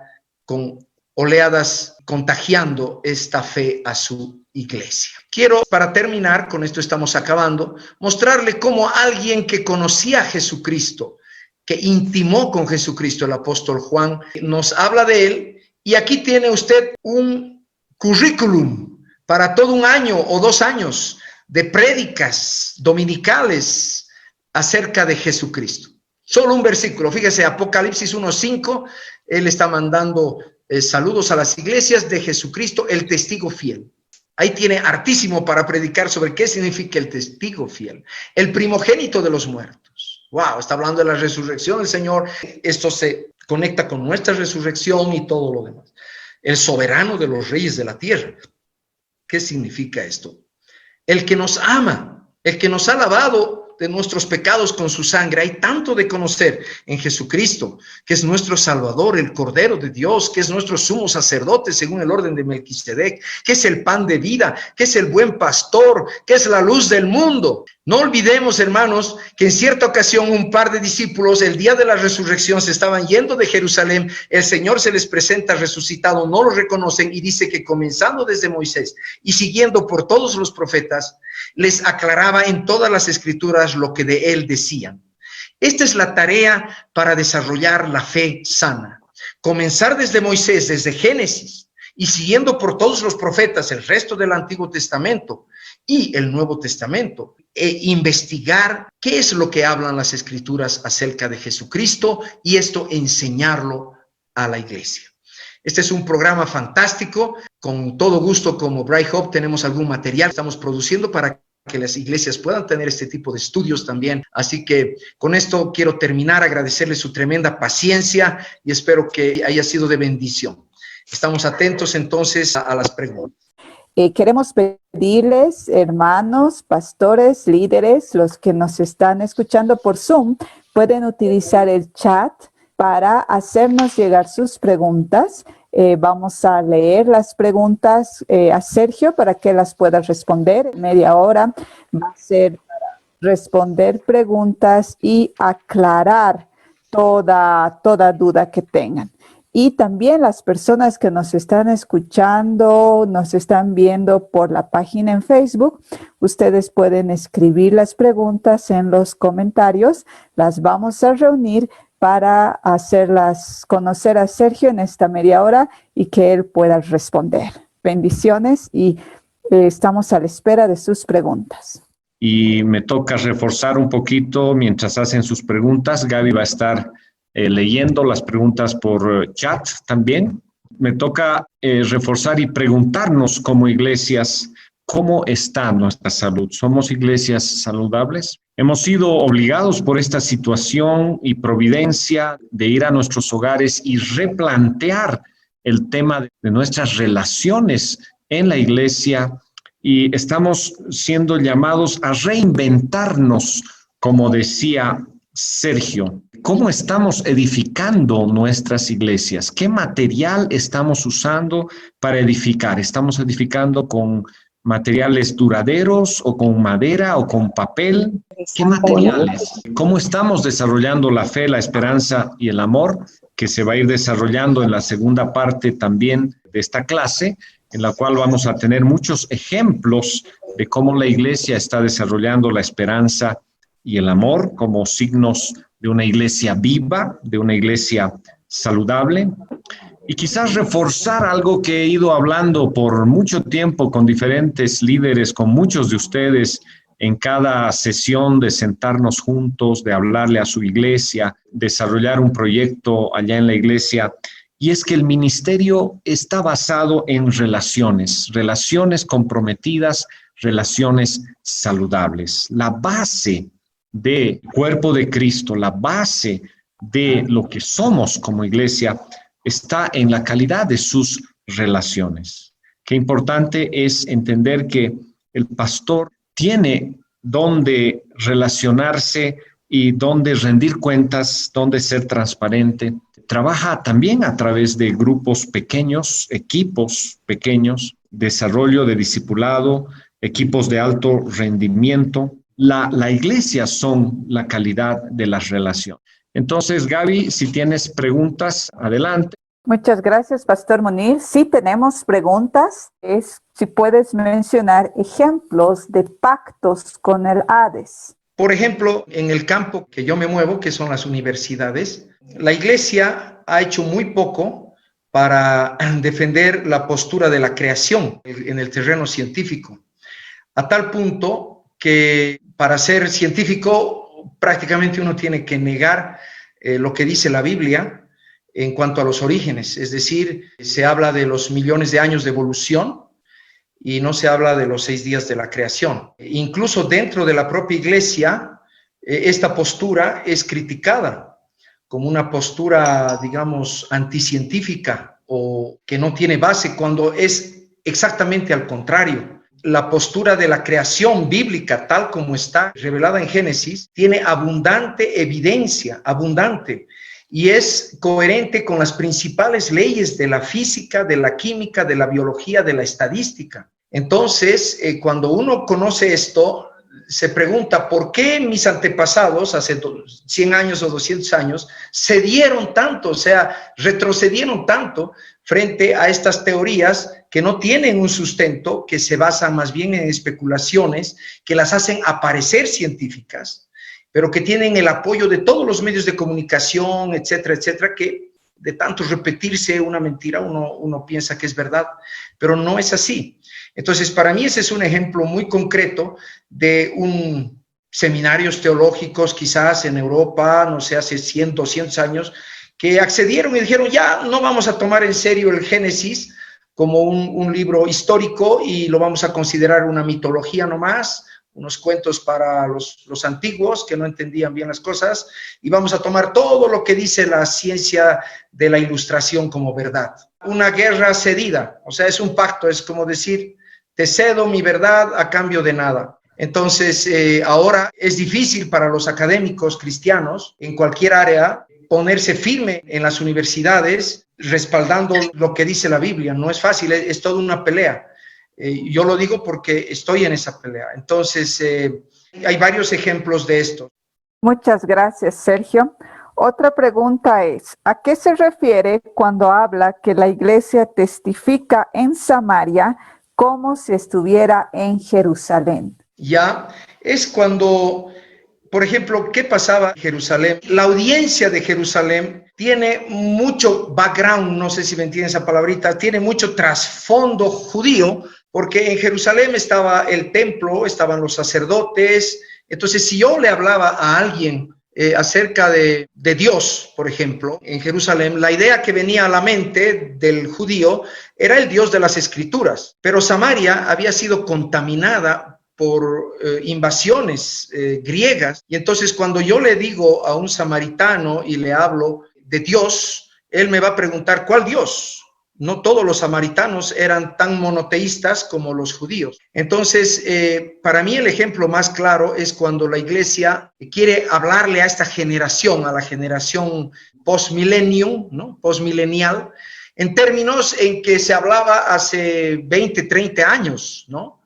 con oleadas contagiando esta fe a su iglesia. Quiero, para terminar, con esto estamos acabando, mostrarle cómo alguien que conocía a Jesucristo, que intimó con Jesucristo, el apóstol Juan, nos habla de él, y aquí tiene usted un currículum para todo un año o 2 años de prédicas dominicales acerca de Jesucristo. Solo un versículo, fíjese, Apocalipsis 1:5, él está mandando saludos a las iglesias de Jesucristo, el testigo fiel. Ahí tiene hartísimo para predicar sobre qué significa el testigo fiel. El primogénito de los muertos. Wow, está hablando de la resurrección del Señor. Esto se conecta con nuestra resurrección y todo lo demás. El soberano de los reyes de la tierra. ¿Qué significa esto? El que nos ama, el que nos ha lavado de nuestros pecados con su sangre. Hay tanto de conocer en Jesucristo, que es nuestro Salvador, el Cordero de Dios, que es nuestro sumo sacerdote según el orden de Melquisedec, que es el pan de vida, que es el buen pastor, que es la luz del mundo. No olvidemos, hermanos, que en cierta ocasión un par de discípulos, el día de la resurrección, se estaban yendo de Jerusalén, el Señor se les presenta resucitado, no lo reconocen y dice que comenzando desde Moisés y siguiendo por todos los profetas, les aclaraba en todas las escrituras lo que de él decían. Esta es la tarea para desarrollar la fe sana. Comenzar desde Moisés, desde Génesis, y siguiendo por todos los profetas, el resto del Antiguo Testamento y el Nuevo Testamento, e investigar qué es lo que hablan las escrituras acerca de Jesucristo y esto enseñarlo a la iglesia. Este es un programa fantástico. Con todo gusto, como Bright Hope, tenemos algún material que estamos produciendo para que las iglesias puedan tener este tipo de estudios también. Así que con esto quiero terminar, agradecerle su tremenda paciencia y espero que haya sido de bendición. Estamos atentos entonces a las preguntas. Queremos pedirles, hermanos, pastores, líderes, los que nos están escuchando por Zoom, pueden utilizar el chat para hacernos llegar sus preguntas. Vamos a leer las preguntas a Sergio para que las pueda responder. En media hora va a ser para responder preguntas y aclarar toda duda que tengan. Y también las personas que nos están escuchando, nos están viendo por la página en Facebook, ustedes pueden escribir las preguntas en los comentarios. Las vamos a reunir para hacerlas conocer a Sergio en esta media hora y que él pueda responder. Bendiciones y estamos a la espera de sus preguntas. Y me toca reforzar un poquito mientras hacen sus preguntas. Gaby va a estar leyendo las preguntas por chat también. Me toca reforzar y preguntarnos como iglesias cómo está nuestra salud. ¿Somos iglesias saludables? Hemos sido obligados por esta situación y providencia de ir a nuestros hogares y replantear el tema de nuestras relaciones en la iglesia y estamos siendo llamados a reinventarnos, como decía Sergio. ¿Cómo estamos edificando nuestras iglesias? ¿Qué material estamos usando para edificar? ¿Estamos edificando con materiales duraderos o con madera o con papel? ¿Qué materiales? ¿Cómo estamos desarrollando la fe, la esperanza y el amor? Que se va a ir desarrollando en la segunda parte también de esta clase, en la cual vamos a tener muchos ejemplos de cómo la iglesia está desarrollando la esperanza y el amor como signos de una iglesia viva, de una iglesia saludable. Y quizás reforzar algo que he ido hablando por mucho tiempo con diferentes líderes, con muchos de ustedes, en cada sesión de sentarnos juntos, de hablarle a su iglesia, desarrollar un proyecto allá en la iglesia. Y es que el ministerio está basado en relaciones comprometidas relaciones saludables. La base del cuerpo de Cristo, la base de lo que somos como iglesia, está en la calidad de sus relaciones. Qué importante es entender que el pastor tiene dónde relacionarse y dónde rendir cuentas, dónde ser transparente. Trabaja también a través de grupos pequeños, equipos pequeños, desarrollo de discipulado, equipos de alto rendimiento. La iglesia son la calidad de las relaciones. Entonces, Gaby, si tienes preguntas, adelante. Muchas gracias, Pastor Munir. Sí tenemos preguntas. Si puedes mencionar ejemplos de pactos con el Hades. Por ejemplo, en el campo que yo me muevo, que son las universidades, la iglesia ha hecho muy poco para defender la postura de la creación en el terreno científico, a tal punto que para ser científico prácticamente uno tiene que negar lo que dice la Biblia en cuanto a los orígenes, es decir, se habla de los millones de años de evolución y no se habla de los 6 días de la creación. Incluso dentro de la propia iglesia, esta postura es criticada como una postura, digamos, anticientífica o que no tiene base, cuando es exactamente al contrario. La postura de la creación bíblica, tal como está revelada en Génesis, tiene abundante evidencia, abundante, y es coherente con las principales leyes de la física, de la química, de la biología, de la estadística. Entonces, cuando uno conoce esto, se pregunta por qué mis antepasados, hace 100 años o 200 años, cedieron tanto, o sea, retrocedieron tanto frente a estas teorías que no tienen un sustento, que se basan más bien en especulaciones, que las hacen aparecer científicas, pero que tienen el apoyo de todos los medios de comunicación, etcétera, etcétera, que de tanto repetirse una mentira uno piensa que es verdad, pero no es así. Entonces, para mí ese es un ejemplo muy concreto de seminarios teológicos, quizás en Europa, no sé, hace 100, 200 años, que accedieron y dijeron, ya no vamos a tomar en serio el Génesis como un libro histórico y lo vamos a considerar una mitología nomás, unos cuentos para los antiguos que no entendían bien las cosas, y vamos a tomar todo lo que dice la ciencia de la ilustración como verdad. Una guerra cedida, o sea, es un pacto, es como decir, te cedo mi verdad a cambio de nada. Entonces, ahora es difícil para los académicos cristianos en cualquier área ponerse firme en las universidades respaldando lo que dice la Biblia. No es fácil, es toda una pelea. Yo lo digo porque estoy en esa pelea. Entonces, hay varios ejemplos de esto. Muchas gracias, Sergio. Otra pregunta es, ¿a qué se refiere cuando habla que la iglesia testifica en Samaria como si estuviera en Jerusalén? Ya, es cuando, por ejemplo, ¿qué pasaba en Jerusalén? La audiencia de Jerusalén tiene mucho background, no sé si me entienden esa palabrita, tiene mucho trasfondo judío, porque en Jerusalén estaba el templo, estaban los sacerdotes. Entonces, si yo le hablaba a alguien acerca de Dios, por ejemplo, en Jerusalén, la idea que venía a la mente del judío era el Dios de las Escrituras. Pero Samaria había sido contaminada por invasiones griegas. Y entonces, cuando yo le digo a un samaritano y le hablo de Dios, él me va a preguntar, ¿cuál Dios? No todos los samaritanos eran tan monoteístas como los judíos. Entonces, para mí el ejemplo más claro es cuando la iglesia quiere hablarle a esta generación, a la generación post-millennium, ¿no? Post-milenial, en términos en que se hablaba hace 20, 30 años, ¿no?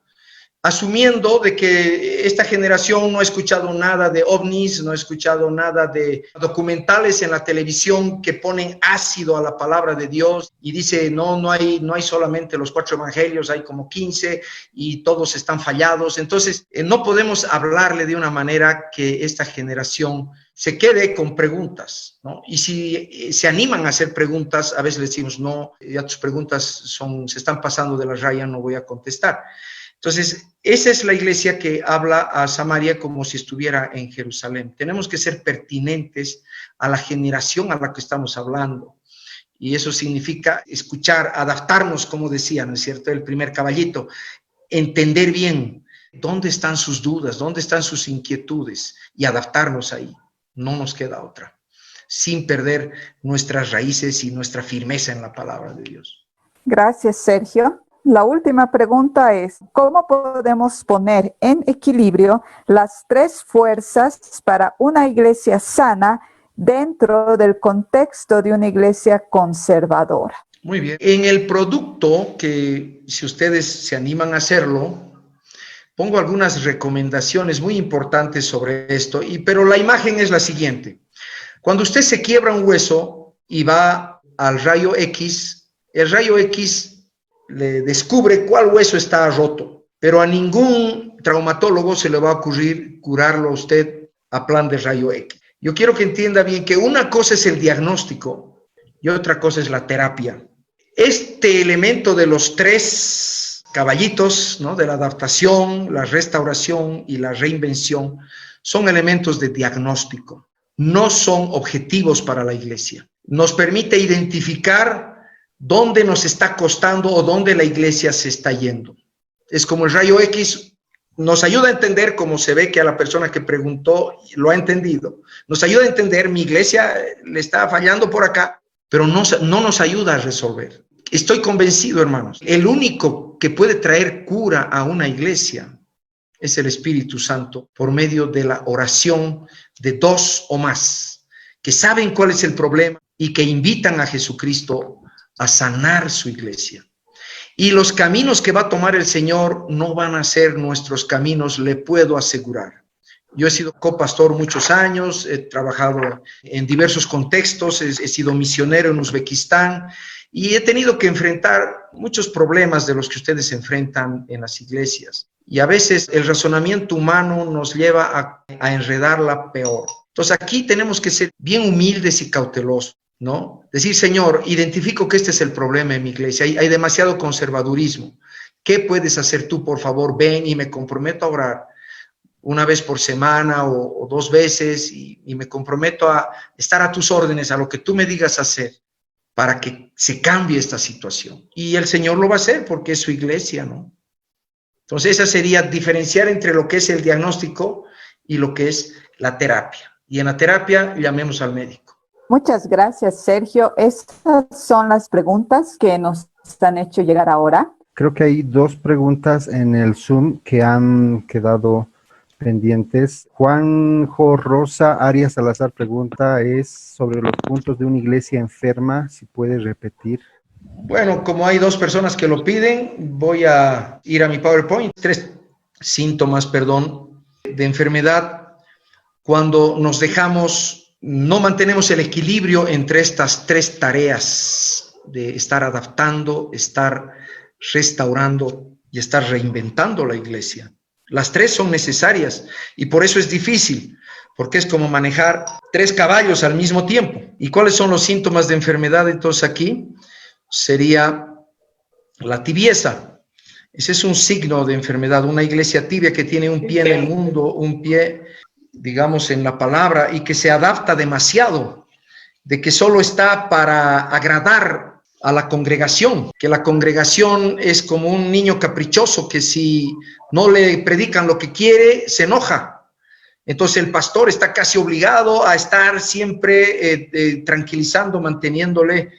Asumiendo de que esta generación no ha escuchado nada de ovnis, no ha escuchado nada de documentales en la televisión que ponen ácido a la palabra de Dios y dice, no hay solamente los 4 evangelios, hay como 15 y todos están fallados. Entonces, no podemos hablarle de una manera que esta generación se quede con preguntas, ¿no? Y si se animan a hacer preguntas, a veces les decimos, no, ya tus preguntas se están pasando de la raya, no voy a contestar. Entonces, esa es la iglesia que habla a Samaria como si estuviera en Jerusalén. Tenemos que ser pertinentes a la generación a la que estamos hablando. Y eso significa escuchar, adaptarnos, como decía, ¿no es cierto? El primer caballito. entender bien dónde están sus dudas, dónde están sus inquietudes y adaptarnos ahí. No nos queda otra, sin perder nuestras raíces y nuestra firmeza en la palabra de Dios. Gracias, Sergio. La última pregunta es, ¿cómo podemos poner en equilibrio las tres fuerzas para una iglesia sana dentro del contexto de una iglesia conservadora? Muy bien. En el producto, que si ustedes se animan a hacerlo, pongo algunas recomendaciones muy importantes sobre esto, pero la imagen es la siguiente. Cuando usted se quiebra un hueso y va al rayo X, el rayo X le descubre cuál hueso está roto, pero a ningún traumatólogo se le va a ocurrir curarlo a usted a plan de rayo X. Yo quiero que entienda bien que una cosa es el diagnóstico y otra cosa es la terapia. Este elemento de los tres caballitos, ¿no?, de la adaptación, la restauración y la reinvención, son elementos de diagnóstico, no son objetivos para la iglesia. Nos permite identificar dónde nos está costando o dónde la iglesia se está yendo. Es como el rayo X, nos ayuda a entender, como se ve que a la persona que preguntó lo ha entendido, nos ayuda a entender, mi iglesia le está fallando por acá, pero no nos ayuda a resolver. Estoy convencido, hermanos, el único que puede traer cura a una iglesia es el Espíritu Santo por medio de la oración de dos o más que saben cuál es el problema y que invitan a Jesucristo a sanar su iglesia. Y los caminos que va a tomar el Señor no van a ser nuestros caminos, le puedo asegurar. Yo he sido copastor muchos años, he trabajado en diversos contextos, he sido misionero en Uzbekistán y he tenido que enfrentar muchos problemas de los que ustedes se enfrentan en las iglesias. Y a veces el razonamiento humano nos lleva a enredarla peor. Entonces aquí tenemos que ser bien humildes y cautelosos, ¿no? Decir, Señor, identifico que este es el problema en mi iglesia, hay demasiado conservadurismo. ¿Qué puedes hacer tú, por favor? Ven y me comprometo a orar una vez por semana o dos veces y me comprometo a estar a tus órdenes, a lo que tú me digas hacer para que se cambie esta situación. Y el Señor lo va a hacer porque es su iglesia, ¿no? Entonces esa sería diferenciar entre lo que es el diagnóstico y lo que es la terapia. Y en la terapia llamemos al médico. Muchas gracias, Sergio. Estas son las preguntas que nos han hecho llegar ahora. Creo que hay dos preguntas en el Zoom que han quedado pendientes. Juanjo Rosa Arias Salazar pregunta es sobre los puntos de una iglesia enferma, si puede repetir. Bueno, como hay dos personas que lo piden, voy a ir a mi PowerPoint. 3 síntomas, de enfermedad cuando nos dejamos, no mantenemos el equilibrio entre estas 3 tareas de estar adaptando, estar restaurando y estar reinventando la iglesia. Las 3 son necesarias y por eso es difícil, porque es como manejar 3 caballos al mismo tiempo. ¿Y cuáles son los síntomas de enfermedad entonces aquí? Sería la tibieza. Ese es un signo de enfermedad, una iglesia tibia que tiene un pie en el mundo, un pie, digamos, en la palabra y que se adapta demasiado, de que solo está para agradar a la congregación, que la congregación es como un niño caprichoso que si no le predican lo que quiere, se enoja. Entonces el pastor está casi obligado a estar siempre tranquilizando, manteniéndole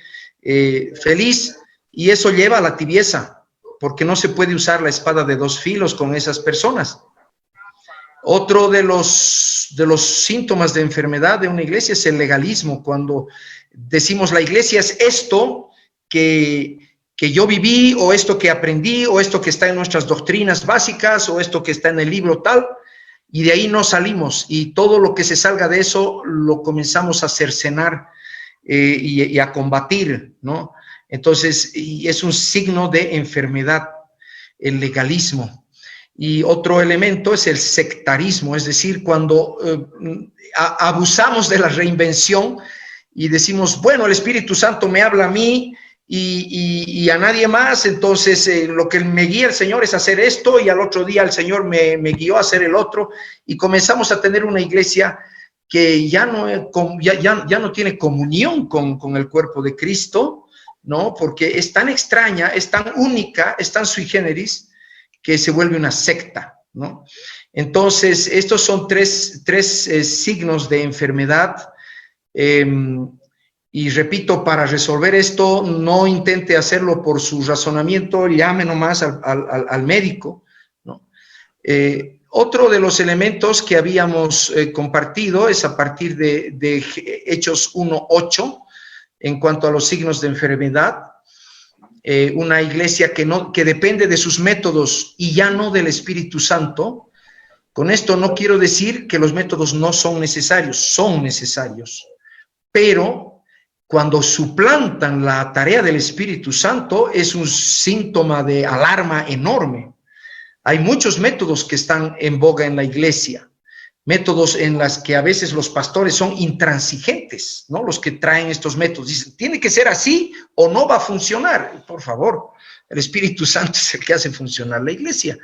feliz, y eso lleva a la tibieza, porque no se puede usar la espada de 2 filos con esas personas. Otro de los síntomas de enfermedad de una iglesia es el legalismo, cuando decimos la iglesia es esto que yo viví, o esto que aprendí, o esto que está en nuestras doctrinas básicas, o esto que está en el libro tal, y de ahí no salimos, y todo lo que se salga de eso lo comenzamos a cercenar y a combatir, ¿no? Entonces, y es un signo de enfermedad, el legalismo. Y otro elemento es el sectarismo, es decir, cuando abusamos de la reinvención y decimos, bueno, el Espíritu Santo me habla a mí y a nadie más, entonces lo que me guía el Señor es hacer esto, y al otro día el Señor me guió a hacer el otro, y comenzamos a tener una iglesia que ya no tiene comunión con el cuerpo de Cristo, ¿no? Porque es tan extraña, es tan única, es tan sui generis, que se vuelve una secta, ¿no? Entonces, estos son tres signos de enfermedad. Y repito, para resolver esto, no intente hacerlo por su razonamiento, llame nomás al médico, ¿no? Otro de los elementos que habíamos compartido es a partir de Hechos 1:8, en cuanto a los signos de enfermedad. Una iglesia que depende de sus métodos y ya no del Espíritu Santo. Con esto no quiero decir que los métodos no son necesarios, pero cuando suplantan la tarea del Espíritu Santo es un síntoma de alarma enorme. Hay muchos métodos que están en boga en la iglesia, métodos en las que a veces los pastores son intransigentes, ¿no? Los que traen estos métodos dicen, tiene que ser así o no va a funcionar. Por favor, el Espíritu Santo es el que hace funcionar la iglesia.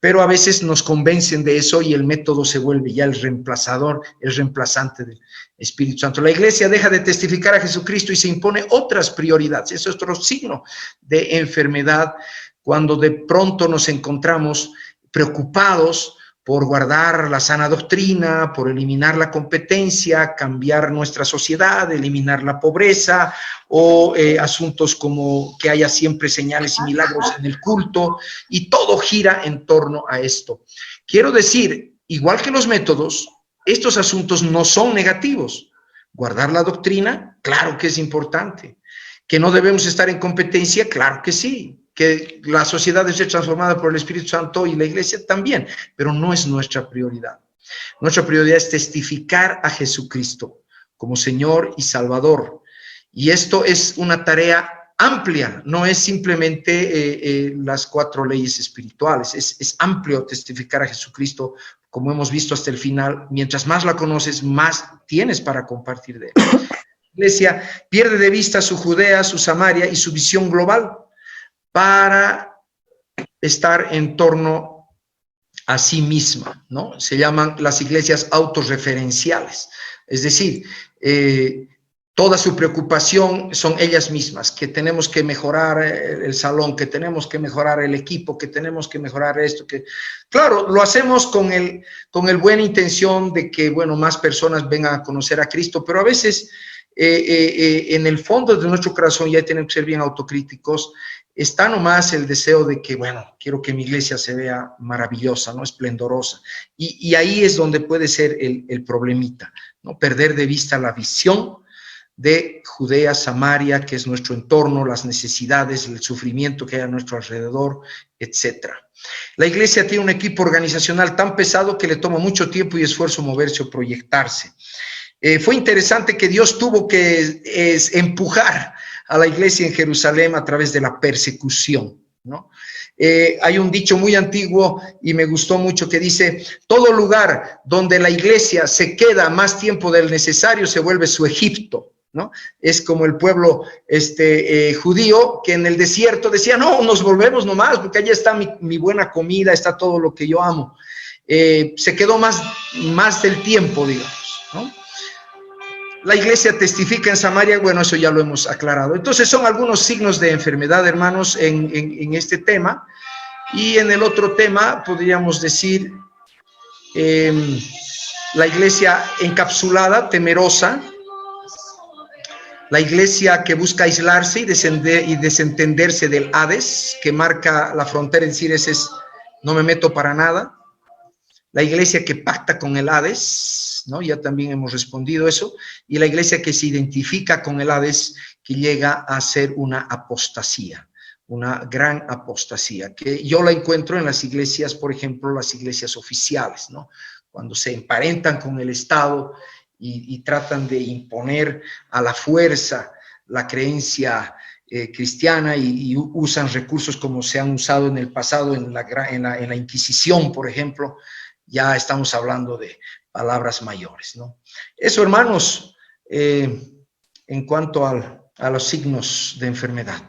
Pero a veces nos convencen de eso y el método se vuelve ya el reemplazante del Espíritu Santo. La iglesia deja de testificar a Jesucristo y se impone otras prioridades. Eso es otro signo de enfermedad, cuando de pronto nos encontramos preocupados por guardar la sana doctrina, por eliminar la competencia, cambiar nuestra sociedad, eliminar la pobreza, o asuntos como que haya siempre señales y milagros en el culto, y todo gira en torno a esto. Quiero decir, igual que los métodos, estos asuntos no son negativos. Guardar la doctrina, claro que es importante. Que no debemos estar en competencia, claro que sí. Que la sociedad debe ser transformada por el Espíritu Santo y la iglesia también, pero no es nuestra prioridad. Nuestra prioridad es testificar a Jesucristo como Señor y Salvador. Y esto es una tarea amplia, no es simplemente las 4 leyes espirituales, es amplio testificar a Jesucristo, como hemos visto hasta el final. Mientras más la conoces, más tienes para compartir de él. La iglesia pierde de vista su Judea, su Samaria y su visión global para estar en torno a sí misma, ¿no? Se llaman las iglesias autorreferenciales, es decir, toda su preocupación son ellas mismas, que tenemos que mejorar el salón, que tenemos que mejorar el equipo, que tenemos que mejorar esto, que claro, lo hacemos con el buena intención de que, bueno, más personas vengan a conocer a Cristo, pero a veces en el fondo de nuestro corazón, ya tenemos que ser bien autocríticos, está nomás el deseo de que, bueno, quiero que mi iglesia se vea maravillosa, ¿no? Esplendorosa. Y ahí es donde puede ser el problemita, ¿no? Perder de vista la visión de Judea, Samaria, que es nuestro entorno, las necesidades, el sufrimiento que hay a nuestro alrededor, etcétera. La iglesia tiene un equipo organizacional tan pesado que le toma mucho tiempo y esfuerzo moverse o proyectarse. Fue interesante que Dios tuvo que empujar a la iglesia en Jerusalén a través de la persecución, ¿no? Hay un dicho muy antiguo y me gustó mucho que dice, todo lugar donde la iglesia se queda más tiempo del necesario se vuelve su Egipto, ¿no? Es como el pueblo judío que en el desierto decía, no, nos volvemos nomás porque allá está mi buena comida, está todo lo que yo amo. Se quedó más del tiempo, digamos, ¿no? La iglesia testifica en Samaria, bueno, eso ya lo hemos aclarado. Entonces son algunos signos de enfermedad, hermanos, en este tema. Y en el otro tema podríamos decir la iglesia encapsulada, temerosa, la iglesia que busca aislarse y desentenderse del Hades, que marca la frontera, es decir, ese es, no me meto para nada. La iglesia que pacta con el Hades, ¿no? Ya también hemos respondido eso. Y la iglesia que se identifica con el Hades, que llega a ser una apostasía, una gran apostasía, que yo la encuentro en las iglesias, por ejemplo, las iglesias oficiales, ¿no? Cuando se emparentan con el Estado y tratan de imponer a la fuerza la creencia cristiana y usan recursos como se han usado en el pasado en la Inquisición, por ejemplo. Ya estamos hablando de palabras mayores, ¿no? Eso, hermanos, en cuanto a los signos de enfermedad.